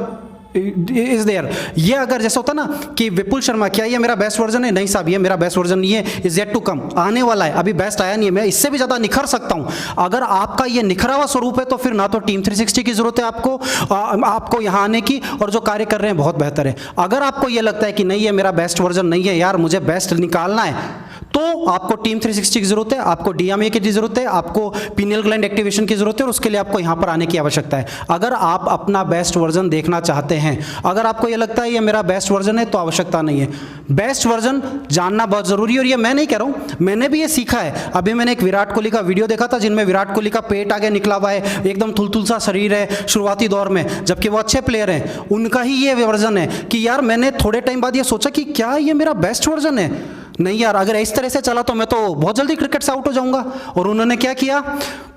is there, ये अगर जैसे होता ना कि विपुल शर्मा, क्या ये मेरा बेस्ट वर्जन है? नहीं साहब, ये मेरा बेस्ट वर्जन नहीं है, इज येट टू कम, आने वाला है, अभी बेस्ट आया नहीं है, मैं इससे भी ज़्यादा निखर सकता हूँ। अगर आपका ये निखरा हुआ स्वरूप है तो फिर ना तो टीम 360 की ज़रूरत है आपको यहाँ आने की, और जो कार्य कर रहे हैं बहुत बेहतर है। अगर आपको ये लगता है कि नहीं ये मेरा बेस्ट वर्जन नहीं है यार, मुझे बेस्ट निकालना है, तो आपको टीम 360 की ज़रूरत है, आपको DMA की ज़रूरत है, आपको पीनियल ग्लैंड एक्टिवेशन की ज़रूरत है, और उसके लिए आपको यहाँ पर आने की आवश्यकता है। अगर आप अपना बेस्ट वर्जन देखना चाहते हैं, अगर आपको ये लगता है ये मेरा बेस्ट वर्जन है, तो आवश्यकता नहीं है। बेस्ट वर्जन जानना बहुत ज़रूरी है, और ये मैं नहीं कह रहा हूँ, मैंने भी ये सीखा है। अभी मैंने एक विराट कोहली का वीडियो देखा था जिनमें विराट कोहली का पेट आगे निकला हुआ है, एकदम थुलथुल सा शरीर है शुरुआती दौर में, जबकि वो अच्छे प्लेयर हैं। उनका ही ये वर्जन है कि यार मैंने थोड़े टाइम बाद ये सोचा कि क्या ये मेरा बेस्ट वर्जन है? नहीं यार, अगर इस तरह से चला तो मैं तो बहुत जल्दी क्रिकेट से आउट हो जाऊंगा। और उन्होंने क्या किया,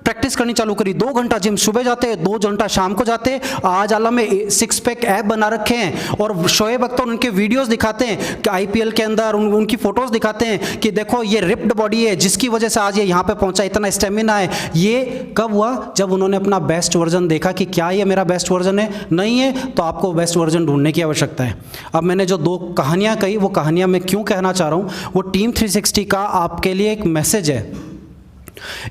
प्रैक्टिस करनी चालू करी। 2 घंटा जिम सुबह जाते, 2 घंटा शाम को जाते। आज आला में 6 पैक ऐप बना रखे हैं, और शोएब अख्तर उनके वीडियोस दिखाते हैं कि IPL के अंदर उनकी फोटोज दिखाते हैं कि देखो ये रिप्ड बॉडी है, जिसकी वजह से आज ये यहाँ पे पहुंचा, इतना स्टेमिना है। ये कब हुआ? जब उन्होंने अपना बेस्ट वर्जन देखा कि क्या ये मेरा बेस्ट वर्जन है। नहीं है तो आपको बेस्ट वर्जन ढूंढने की आवश्यकता है। अब मैंने जो 2 कहानियाँ कही, वो कहानियाँ मैं क्यों कहना चाह रहा हूँ, वो टीम 360 का आपके लिए एक मैसेज है।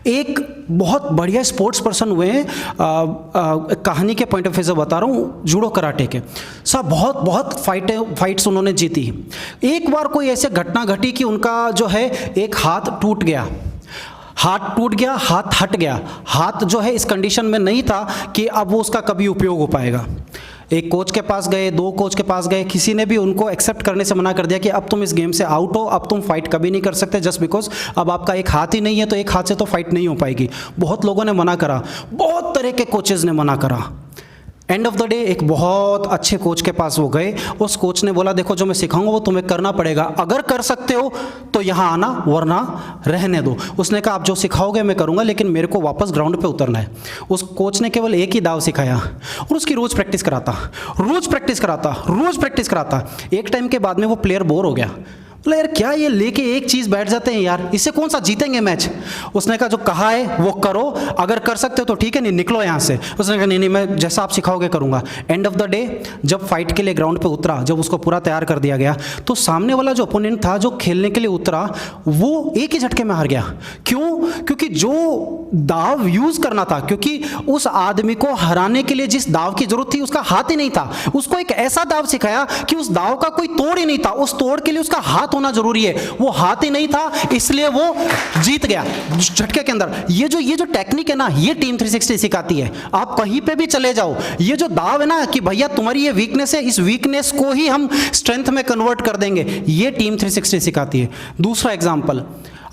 एक बहुत बढ़िया स्पोर्ट्स पर्सन हुए हैं, कहानी के पॉइंट ऑफ व्यू से बता रहा हूँ, जूडो कराटे के सब बहुत फाइट्स उन्होंने जीती। एक बार कोई ऐसे घटना घटी कि उनका जो है एक हाथ टूट गया, हाथ हट गया। हाथ जो है इस कंडीशन में नहीं था कि अब वो उसका कभी उपयोग हो पाएगा। एक कोच के पास गए, 2 कोच के पास गए, किसी ने भी उनको एक्सेप्ट करने से मना कर दिया कि अब तुम इस गेम से आउट हो, अब तुम फाइट कभी नहीं कर सकते, जस्ट बिकॉज अब आपका एक हाथ ही नहीं है, तो एक हाथ से तो फाइट नहीं हो पाएगी। बहुत लोगों ने मना करा, बहुत तरह के कोचेज़ ने मना करा। एंड ऑफ द डे एक बहुत अच्छे कोच के पास वो गए। उस कोच ने बोला देखो जो मैं सिखाऊंगा वो तुम्हें करना पड़ेगा, अगर कर सकते हो तो यहाँ आना, वरना रहने दो। उसने कहा आप जो सिखाओगे मैं करूँगा, लेकिन मेरे को वापस ग्राउंड पे उतरना है। उस कोच ने केवल एक ही दाव सिखाया और उसकी रोज़ प्रैक्टिस कराता। एक टाइम के बाद में वो प्लेयर बोर हो गया, बोला यार क्या ये लेके एक चीज़ बैठ जाते हैं यार, इससे कौन सा जीतेंगे मैच। उसने कहा जो कहा है वो करो, अगर कर सकते हो तो ठीक है, नहीं निकलो यहाँ से। उसने कहा नहीं मैं जैसा आप सिखाओगे करूँगा। एंड ऑफ द डे जब फाइट के लिए ग्राउंड पे उतरा, जब उसको पूरा तैयार कर दिया गया, तो सामने वाला जो ओपोनेंट था जो खेलने के लिए उतरा, वो एक ही झटके में हार गया। क्यों? क्योंकि जो दाव यूज़ करना था, क्योंकि उस आदमी को हराने के लिए जिस दाव की जरूरत थी उसका हाथ ही नहीं था। उसको एक ऐसा दाव सिखाया कि उस दाव का कोई तोड़ ही नहीं था, उस तोड़ के लिए उसका हाथ होना जरूरी है, वो हाथ ही नहीं था, इसलिए वो जीत गया झटके के अंदर। ये जो टेक्निक है ना, ये टीम 360 सिखाती है। आप कहीं पे भी चले जाओ, ये जो दाव है ना कि भैया तुम्हारी ये वीकनेस है, इस वीकनेस को ही हम स्ट्रेंथ में कन्वर्ट कर देंगे, ये टीम 360 सिखाती है। दूसरा एग्जांपल,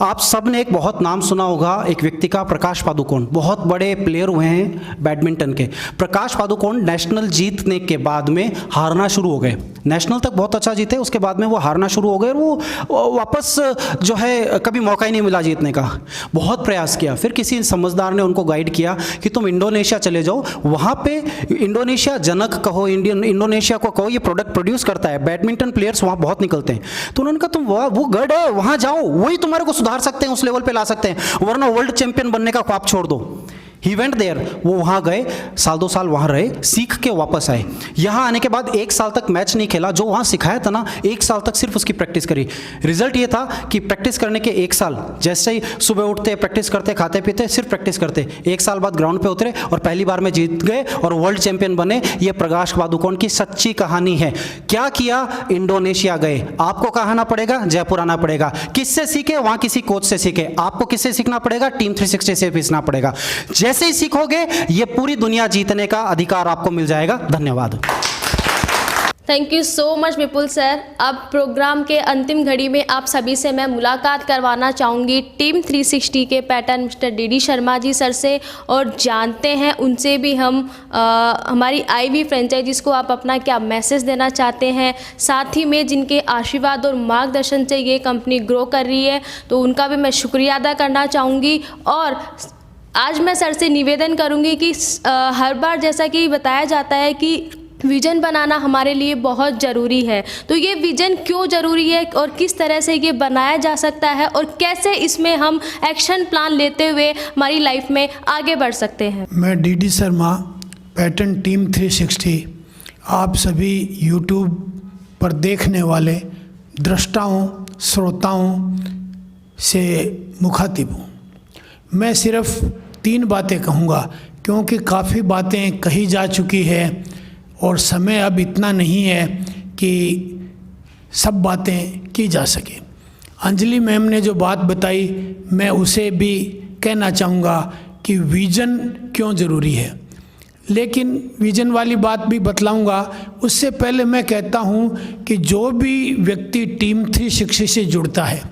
आप सब ने एक बहुत नाम सुना होगा एक व्यक्ति का, प्रकाश पादुकोण। बहुत बड़े प्लेयर हुए हैं बैडमिंटन के। प्रकाश पादुकोण नेशनल जीतने के बाद में हारना शुरू हो गए। नेशनल तक बहुत अच्छा जीते, उसके बाद में वो हारना शुरू हो गए, और वो वापस जो है कभी मौका ही नहीं मिला जीतने का। बहुत प्रयास किया, फिर किसी समझदार ने उनको गाइड किया कि तुम इंडोनेशिया चले जाओ, वहाँ पे इंडोनेशिया जनक कहो, इंडोनेशिया को कहो, ये प्रोडक्ट प्रोड्यूस करता है, बैडमिंटन प्लेयर्स वहाँ बहुत निकलते हैं। तो उन्होंने कहा तुम वो गढ़ है, वहाँ जाओ, वही तुम्हारे को सुधार सकते हैं, उस लेवल पे ला सकते हैं, वरना वर्ल्ड चैंपियन बनने का ख्वाब छोड़ दो। ही वेंट देयर, वो वहाँ गए, 1-2 साल वहाँ रहे, सीख के वापस आए। यहाँ आने के बाद 1 साल तक मैच नहीं खेला, जो वहाँ सिखाया था ना 1 साल तक सिर्फ उसकी प्रैक्टिस करी। रिजल्ट ये था कि प्रैक्टिस करने के 1 साल, जैसे ही सुबह उठते, प्रैक्टिस करते, खाते पीते, सिर्फ प्रैक्टिस करते, 1 साल बाद ग्राउंड पे उतरे और पहली बार में जीत गए और वर्ल्ड चैंपियन बने। ये प्रकाश पादुकोण की सच्ची कहानी है। क्या किया? इंडोनेशिया गए। आपको कहाँ आना पड़ेगा? जयपुर आना पड़ेगा। किससे सीखे? वहाँ किसी कोच से सीखे। आपको किससे सीखना पड़ेगा? टीम 360 से सीखना पड़ेगा। जैसे ही सीखोगे ये पूरी दुनिया जीतने का अधिकार आपको मिल जाएगा। धन्यवाद। Thank you so much Vipul sir. अब प्रोग्राम के अंतिम घड़ी में आप सभी से मैं मुलाकात करवाना चाहूँगी टीम 360 के pattern mister DD Sharma ji sir से, और जानते हैं उनसे भी हम हमारी IV फ्रेंचाइजीज़ को आप अपना क्या मैसेज देना चाहते हैं, साथ ही में जिनके आशीर्वाद और मार्गदर्शन से ये कंपनी ग्रो कर रही है, तो उनका भी मैं शुक्रिया अदा करना चाहूँगी। और आज मैं सर से निवेदन करूंगी कि हर बार जैसा कि बताया जाता है कि विज़न बनाना हमारे लिए बहुत ज़रूरी है। तो ये विज़न क्यों ज़रूरी है और किस तरह से ये बनाया जा सकता है और कैसे इसमें हम एक्शन प्लान लेते हुए हमारी लाइफ में आगे बढ़ सकते हैं। मैं डीडी शर्मा, पैटर्न टीम 360, आप सभी यूट्यूब पर देखने वाले दृष्टाओं श्रोताओं से मुखातिब हूँ। मैं सिर्फ 3 बातें कहूँगा क्योंकि काफ़ी बातें कही जा चुकी है और समय अब इतना नहीं है कि सब बातें की जा सके। अंजलि मैम ने जो बात बताई मैं उसे भी कहना चाहूँगा कि विज़न क्यों ज़रूरी है, लेकिन विज़न वाली बात भी बतलाऊँगा। उससे पहले मैं कहता हूँ कि जो भी व्यक्ति टीम 360 से जुड़ता है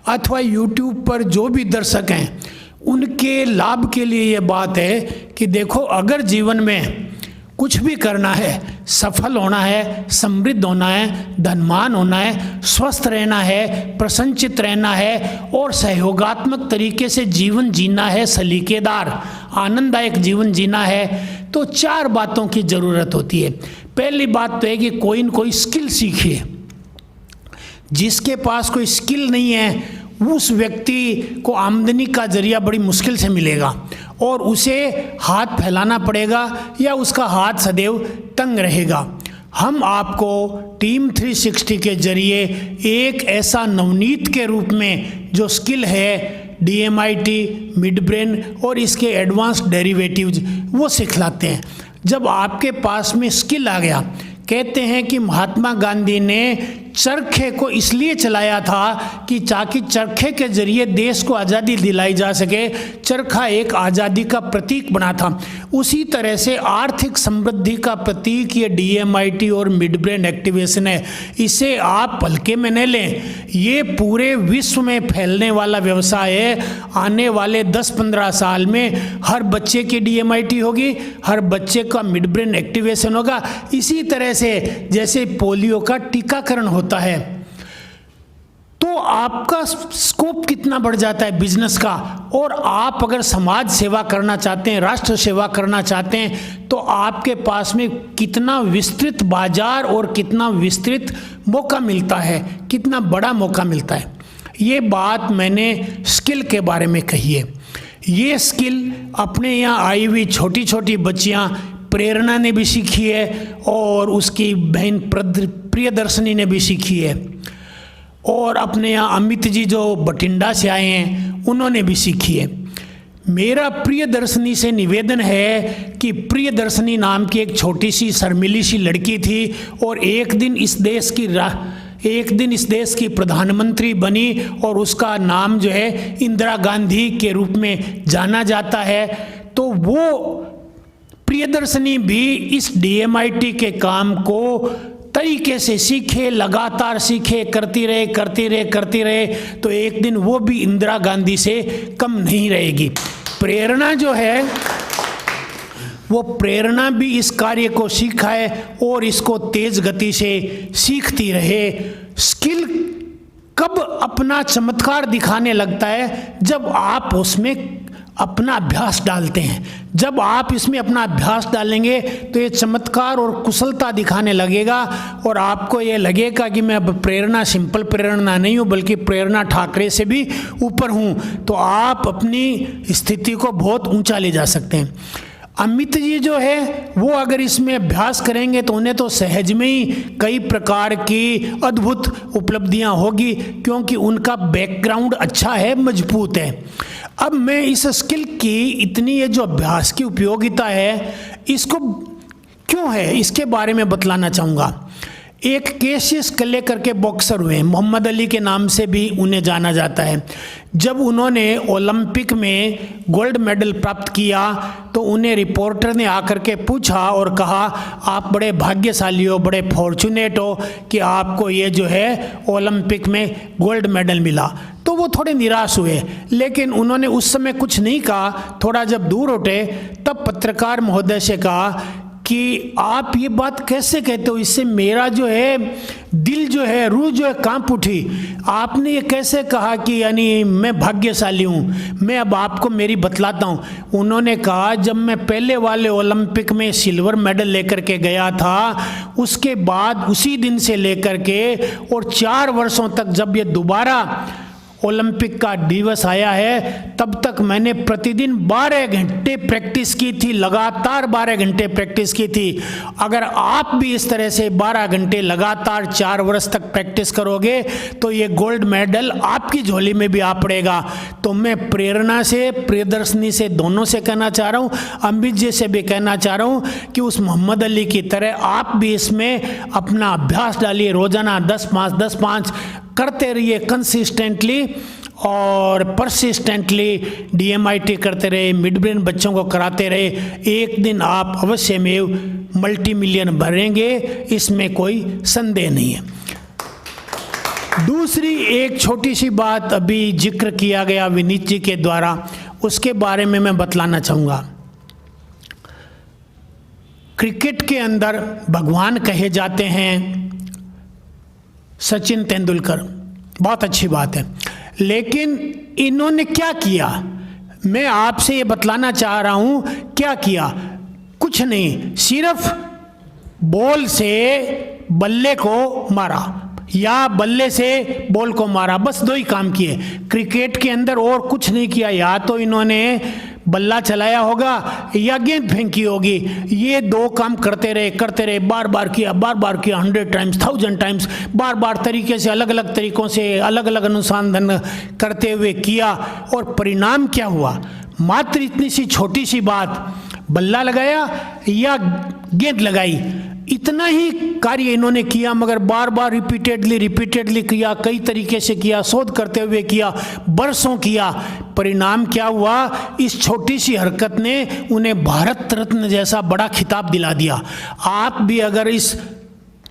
अथवा यूट्यूब पर जो भी दर्शक हैं उनके लाभ के लिए ये बात है कि देखो, अगर जीवन में कुछ भी करना है, सफल होना है, समृद्ध होना है, धनवान होना है, स्वस्थ रहना है, प्रसन्नचित रहना है और सहयोगात्मक तरीके से जीवन जीना है, सलीकेदार आनंददायक जीवन जीना है, तो 4 बातों की ज़रूरत होती है। पहली बात तो है कि कोई न कोई स्किल सीखिए। जिसके पास कोई स्किल नहीं है उस व्यक्ति को आमदनी का जरिया बड़ी मुश्किल से मिलेगा और उसे हाथ फैलाना पड़ेगा या उसका हाथ सदैव तंग रहेगा। हम आपको टीम 360 के जरिए एक ऐसा नवनीत के रूप में जो स्किल है DMIT, मिड ब्रेन और इसके एडवांस डेरिवेटिव्स वो सिखलाते हैं। जब आपके पास में स्किल आ गया, कहते हैं कि महात्मा गांधी ने चरखे को इसलिए चलाया था कि ताकि चरखे के जरिए देश को आज़ादी दिलाई जा सके। चरखा एक आज़ादी का प्रतीक बना था। उसी तरह से आर्थिक समृद्धि का प्रतीक ये DMIT और मिड ब्रेन एक्टिवेशन है। इसे आप हल्के में न लें, ये पूरे विश्व में फैलने वाला व्यवसाय है। आने वाले 10-15 साल में हर बच्चे की DMIT होगी, हर बच्चे का मिड ब्रेन एक्टिवेशन होगा। इसी तरह से जैसे पोलियो का टीकाकरण होता है, तो आपका स्कोप कितना बढ़ जाता है बिजनेस का। और आप अगर समाज सेवा करना चाहते हैं, राष्ट्र सेवा करना चाहते हैं, तो आपके पास में कितना विस्तृत बाजार और कितना विस्तृत मौका मिलता है, कितना बड़ा मौका मिलता है। ये बात मैंने स्किल के बारे में कही है। ये स्किल अपने यहाँ आई हुई छोटी छोटी बच्चियाँ प्रेरणा ने भी सीखी है और उसकी बहन प्रियदर्शनी ने भी सीखी है और अपने यहाँ अमित जी जो बठिंडा से आए हैं उन्होंने भी सीखी है। मेरा प्रियदर्शनी से निवेदन है कि प्रियदर्शनी नाम की एक छोटी सी शर्मिली सी लड़की थी और एक दिन इस देश की प्रधानमंत्री बनी और उसका नाम जो है इंदिरा गांधी के रूप में जाना जाता है। तो वो प्रियदर्शनी भी इस DMIT के काम को तरीके से सीखे, लगातार सीखे, करती रहे तो एक दिन वो भी इंदिरा गांधी से कम नहीं रहेगी। प्रेरणा जो है वो प्रेरणा भी इस कार्य को सीखा है और इसको तेज गति से सीखती रहे। स्किल कब अपना चमत्कार दिखाने लगता है? जब आप उसमें अपना अभ्यास डालते हैं। जब आप इसमें अपना अभ्यास डालेंगे तो ये चमत्कार और कुशलता दिखाने लगेगा और आपको ये लगेगा कि मैं अब प्रेरणा सिंपल प्रेरणा नहीं हूँ बल्कि प्रेरणा ठाकरे से भी ऊपर हूँ। तो आप अपनी स्थिति को बहुत ऊंचा ले जा सकते हैं। अमित जी जो है वो अगर इसमें अभ्यास करेंगे तो उन्हें तो सहज में ही कई प्रकार की अद्भुत उपलब्धियां होगी क्योंकि उनका बैकग्राउंड अच्छा है, मजबूत है। अब मैं इस स्किल की इतनी ये जो अभ्यास की उपयोगिता है इसको क्यों है इसके बारे में बतलाना चाहूँगा। एक केशियस कले करके बॉक्सर हुए, मोहम्मद अली के नाम से भी उन्हें जाना जाता है। जब उन्होंने ओलंपिक में गोल्ड मेडल प्राप्त किया तो उन्हें रिपोर्टर ने आकर के पूछा और कहा आप बड़े भाग्यशाली हो, बड़े फॉर्चुनेट हो कि आपको ये जो है ओलंपिक में गोल्ड मेडल मिला। तो वो थोड़े निराश हुए, लेकिन उन्होंने उस समय कुछ नहीं कहा। थोड़ा जब दूर उठे तब पत्रकार महोदय से कहा कि आप ये बात कैसे कहते हो, इससे मेरा जो है दिल जो है, रूह जो है कांप उठी। आपने ये कैसे कहा कि यानी मैं भाग्यशाली हूँ। मैं अब आपको मेरी बतलाता हूँ। उन्होंने कहा जब मैं पहले वाले ओलंपिक में सिल्वर मेडल लेकर के गया था, उसके बाद उसी दिन से लेकर के और 4 वर्षों तक जब ये दोबारा ओलंपिक का दिवस आया है, तब तक मैंने प्रतिदिन 12 घंटे प्रैक्टिस की थी, लगातार 12 घंटे प्रैक्टिस की थी। अगर आप भी इस तरह से 12 घंटे लगातार 4 वर्ष तक प्रैक्टिस करोगे तो ये गोल्ड मेडल आपकी झोली में भी आ पड़ेगा। तो मैं प्रेरणा से, प्रियदर्शनी से, दोनों से कहना चाह रहा हूँ, अमित जी से भी कहना चाह रहा हूँ कि उस मोहम्मद अली की तरह आप भी इसमें अपना अभ्यास डालिए। रोजाना 10-5 करते रहिए कंसिस्टेंटली और परसिस्टेंटली। DMIT करते रहे, मिड ब्रेन बच्चों को कराते रहे, एक दिन आप अवश्य में मल्टी मिलियन भरेंगे, इसमें कोई संदेह नहीं है। दूसरी एक छोटी सी बात अभी जिक्र किया गया विनीत जी के द्वारा, उसके बारे में मैं बतलाना चाहूँगा। क्रिकेट के अंदर भगवान कहे जाते हैं सचिन तेंदुलकर, बहुत अच्छी बात है, लेकिन इन्होंने क्या किया, मैं आपसे ये बतलाना चाह रहा हूँ क्या किया। कुछ नहीं, सिर्फ बॉल से बल्ले को मारा या बल्ले से बॉल को मारा, बस 2 ही काम किए क्रिकेट के अंदर, और कुछ नहीं किया। या तो इन्होंने बल्ला चलाया होगा या गेंद फेंकी होगी, ये 2 काम करते रहे, बार बार किया 100 टाइम्स, 1000 टाइम्स, बार तरीके से, अलग अलग तरीकों से, अलग अलग अनुसंधान करते हुए किया। और परिणाम क्या हुआ, मात्र इतनी सी छोटी सी बात, बल्ला लगाया या गेंद लगाई, इतना ही कार्य इन्होंने किया, मगर बार बार रिपीटेडली किया, कई तरीके से किया, शोध करते हुए किया, बरसों किया। परिणाम क्या हुआ, इस छोटी सी हरकत ने उन्हें भारत रत्न जैसा बड़ा खिताब दिला दिया। आप भी अगर इस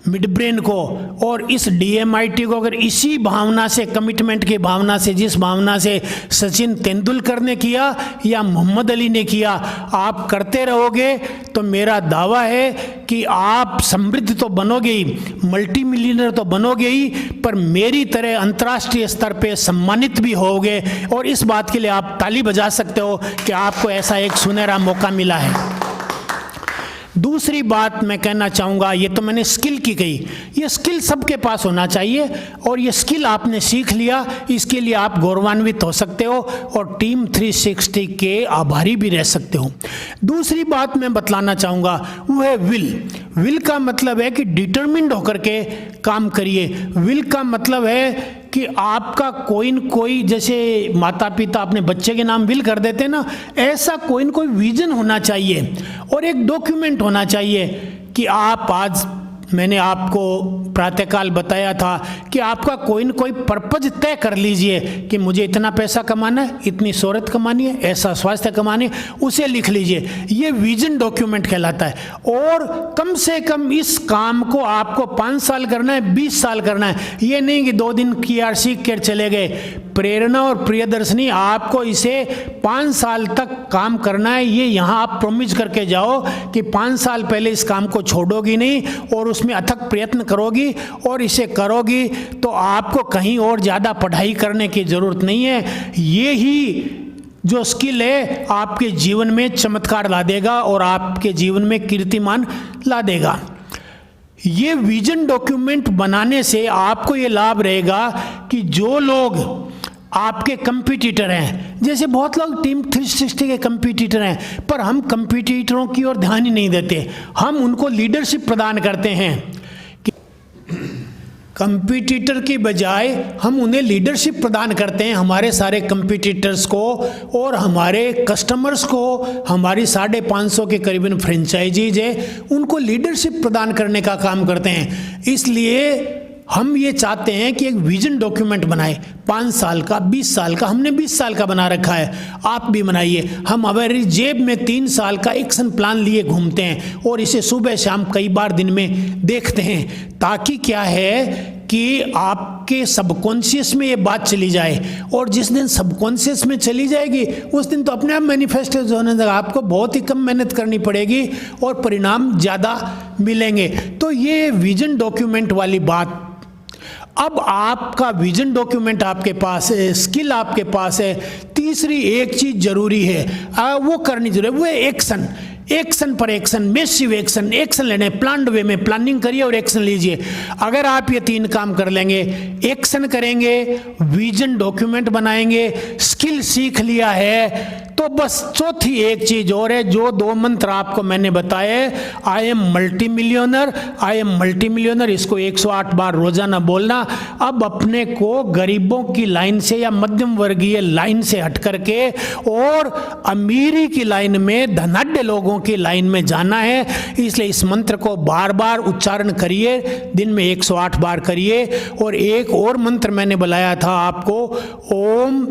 मिड ब्रेन को और इस DMIT को अगर इसी भावना से, कमिटमेंट की भावना से, जिस भावना से सचिन तेंदुलकर ने किया या मोहम्मद अली ने किया, आप करते रहोगे तो मेरा दावा है कि आप समृद्ध तो बनोगे ही, मल्टी मिलियनर तो बनोगे ही, पर मेरी तरह अंतर्राष्ट्रीय स्तर पे सम्मानित भी होगे। और इस बात के लिए आप ताली बजा सकते हो कि आपको ऐसा एक सुनहरा मौका मिला है। दूसरी बात मैं कहना चाहूँगा, ये तो मैंने स्किल की कही, ये स्किल सबके पास होना चाहिए और ये स्किल आपने सीख लिया, इसके लिए आप गौरवान्वित हो सकते हो और टीम 360 के आभारी भी रह सकते हो। दूसरी बात मैं बतलाना चाहूँगा वो है विल का मतलब है कि डिटर्मिन्ड होकर के काम करिए। विल का मतलब है कि आपका कोई न कोई, जैसे माता पिता अपने बच्चे के नाम विल कर देते हैं ना, ऐसा कोई न कोई विजन होना चाहिए और एक डॉक्यूमेंट होना चाहिए कि आप आज, मैंने आपको प्रातःकाल बताया था कि आपका कोई न कोई पर्पज तय कर लीजिए कि मुझे इतना पैसा कमाना है, इतनी शोहरत कमानी है, ऐसा स्वास्थ्य कमानी है, उसे लिख लीजिए। ये विजन डॉक्यूमेंट कहलाता है। और कम से कम इस काम को आपको 5 साल करना है, 20 साल करना है, ये नहीं कि 2 दिन किया सीख कर चले गए। प्रेरणा और प्रियदर्शनी, आपको इसे 5 साल तक काम करना है। ये यहाँ आप प्रॉमिस करके जाओ कि 5 साल पहले इस काम को छोड़ोगी नहीं और उसमें अथक प्रयत्न करोगी और इसे करोगी तो आपको कहीं और ज़्यादा पढ़ाई करने की ज़रूरत नहीं है। ये ही जो स्किल है आपके जीवन में चमत्कार ला देगा और आपके जीवन में कीर्तिमान ला देगा। ये विजन डॉक्यूमेंट बनाने से आपको ये लाभ रहेगा कि जो लोग आपके कंपटीटर हैं, जैसे बहुत लोग टीम 360 के कंपटीटर हैं, पर हम कंपटीटरों की ओर ध्यान ही नहीं देते, हम उनको लीडरशिप प्रदान करते हैं कि कंपटीटर की बजाय हम उन्हें लीडरशिप प्रदान करते हैं, हमारे सारे कंपटीटर्स को और हमारे कस्टमर्स को। हमारी 550 के करीबन फ्रेंचाइजीज है, उनको लीडरशिप प्रदान करने का काम करते हैं। इसलिए हम ये चाहते हैं कि एक विजन डॉक्यूमेंट बनाए, 5 साल का, 20 साल का, हमने 20 साल का बना रखा है, आप भी बनाइए। हम हमारी जेब में 3 साल का एक्शन प्लान लिए घूमते हैं और इसे सुबह शाम कई बार दिन में देखते हैं, ताकि क्या है कि आपके सबकॉन्शियस में ये बात चली जाए, और जिस दिन सबकॉन्शियस में चली जाएगी उस दिन तो अपने आप मैनिफेस्ट होने लगेगा। आपको बहुत ही कम मेहनत करनी पड़ेगी और परिणाम ज़्यादा मिलेंगे। तो ये विजन डॉक्यूमेंट वाली बात। अब आपका विजन डॉक्यूमेंट आपके पास है, स्किल आपके पास है, तीसरी एक चीज़ ज़रूरी है, वो करनी जरूरी है, वो है एक्शन। एक्शन पर एक्शन, मैसिव एक्शन, एक्शन लेने, प्लान्ड वे में प्लानिंग करिए और एक्शन लीजिए। अगर आप ये 3 काम कर लेंगे, एक्शन करेंगे, विजन डॉक्यूमेंट बनाएंगे, स्किल सीख लिया है, तो बस चौथी एक चीज और है, जो 2 मंत्र आपको मैंने बताए, I am multi millionaire, I am multi millionaire, इसको 108 बार रोजाना बोलना। अब अपने को गरीबों की लाइन से या मध्यम वर्गीय लाइन से हट करके और अमीरी की लाइन में, धनाढ्य लोगों की लाइन में जाना है। इसलिए इस मंत्र को बार बार उच्चारण करिए, दिन में 108 बार करिए। और एक और मंत्र मैंने बुलाया था आपको, ओम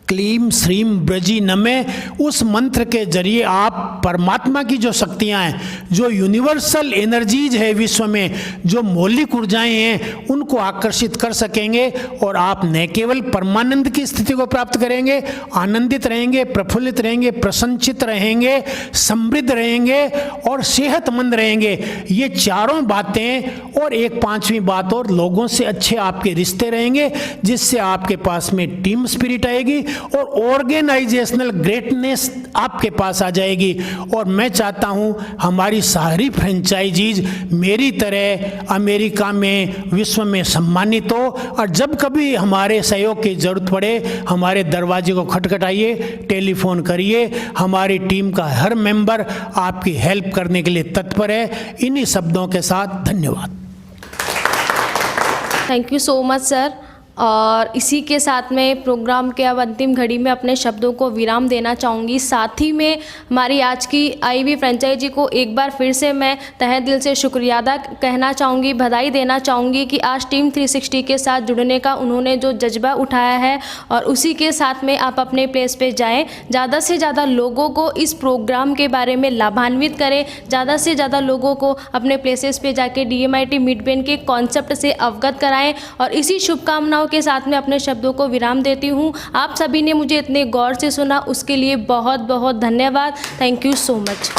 क्लीम श्रीम ब्रजी नमे। उस मंत्र के जरिए आप परमात्मा की जो शक्तियां हैं, जो यूनिवर्सल एनर्जीज है विश्व में, जो मौलिक ऊर्जाएं हैं, उनको आकर्षित कर सकेंगे और आप न केवल परमानंद की स्थिति को प्राप्त करेंगे, आनंदित रहेंगे, प्रफुल्लित रहेंगे, प्रसन्नचित रहेंगे, समृद्ध रहेंगे और सेहतमंद रहेंगे। ये चारों बातें और एक 5वीं बात और, लोगों से अच्छे आपके रिश्ते रहेंगे, जिससे आपके पास में टीम स्पिरिट आएगी और ऑर्गेनाइजेशनल ग्रेटनेस आपके पास आ जाएगी। और मैं चाहता हूं हमारी सारी फ्रेंचाइजीज मेरी तरह अमेरिका में, विश्व में सम्मानित हो। और जब कभी हमारे सहयोग की जरूरत पड़े, हमारे दरवाजे को खटखटाइए, टेलीफोन करिए। हमारी टीम का हर मेंबर आपकी हेल्प करने के लिए तत्पर है। इन्हीं शब्दों के साथ धन्यवाद। Thank you so much sir. और इसी के साथ में प्रोग्राम के अब अंतिम घड़ी में अपने शब्दों को विराम देना चाहूँगी। साथ ही में हमारी आज की आई हुई फ्रेंचाइजी को एक बार फिर से मैं तहे दिल से शुक्रिया अदा कहना चाहूँगी, बधाई देना चाहूँगी कि आज टीम 360 के साथ जुड़ने का उन्होंने जो जज्बा उठाया है, और उसी के साथ में आप अपने प्लेस पे जाएं, ज़्यादा से ज़्यादा लोगों को इस प्रोग्राम के बारे में लाभान्वित करें, ज़्यादा से ज़्यादा लोगों को अपने प्लेसेस पे जाके DMIT मिडबेन के कॉन्सेप्ट से अवगत कराएं। और इसी शुभकामनाओं के साथ में अपने शब्दों को विराम देती हूँ। आप सभी ने मुझे इतने गौर से सुना, उसके लिए बहुत बहुत धन्यवाद। Thank you so much.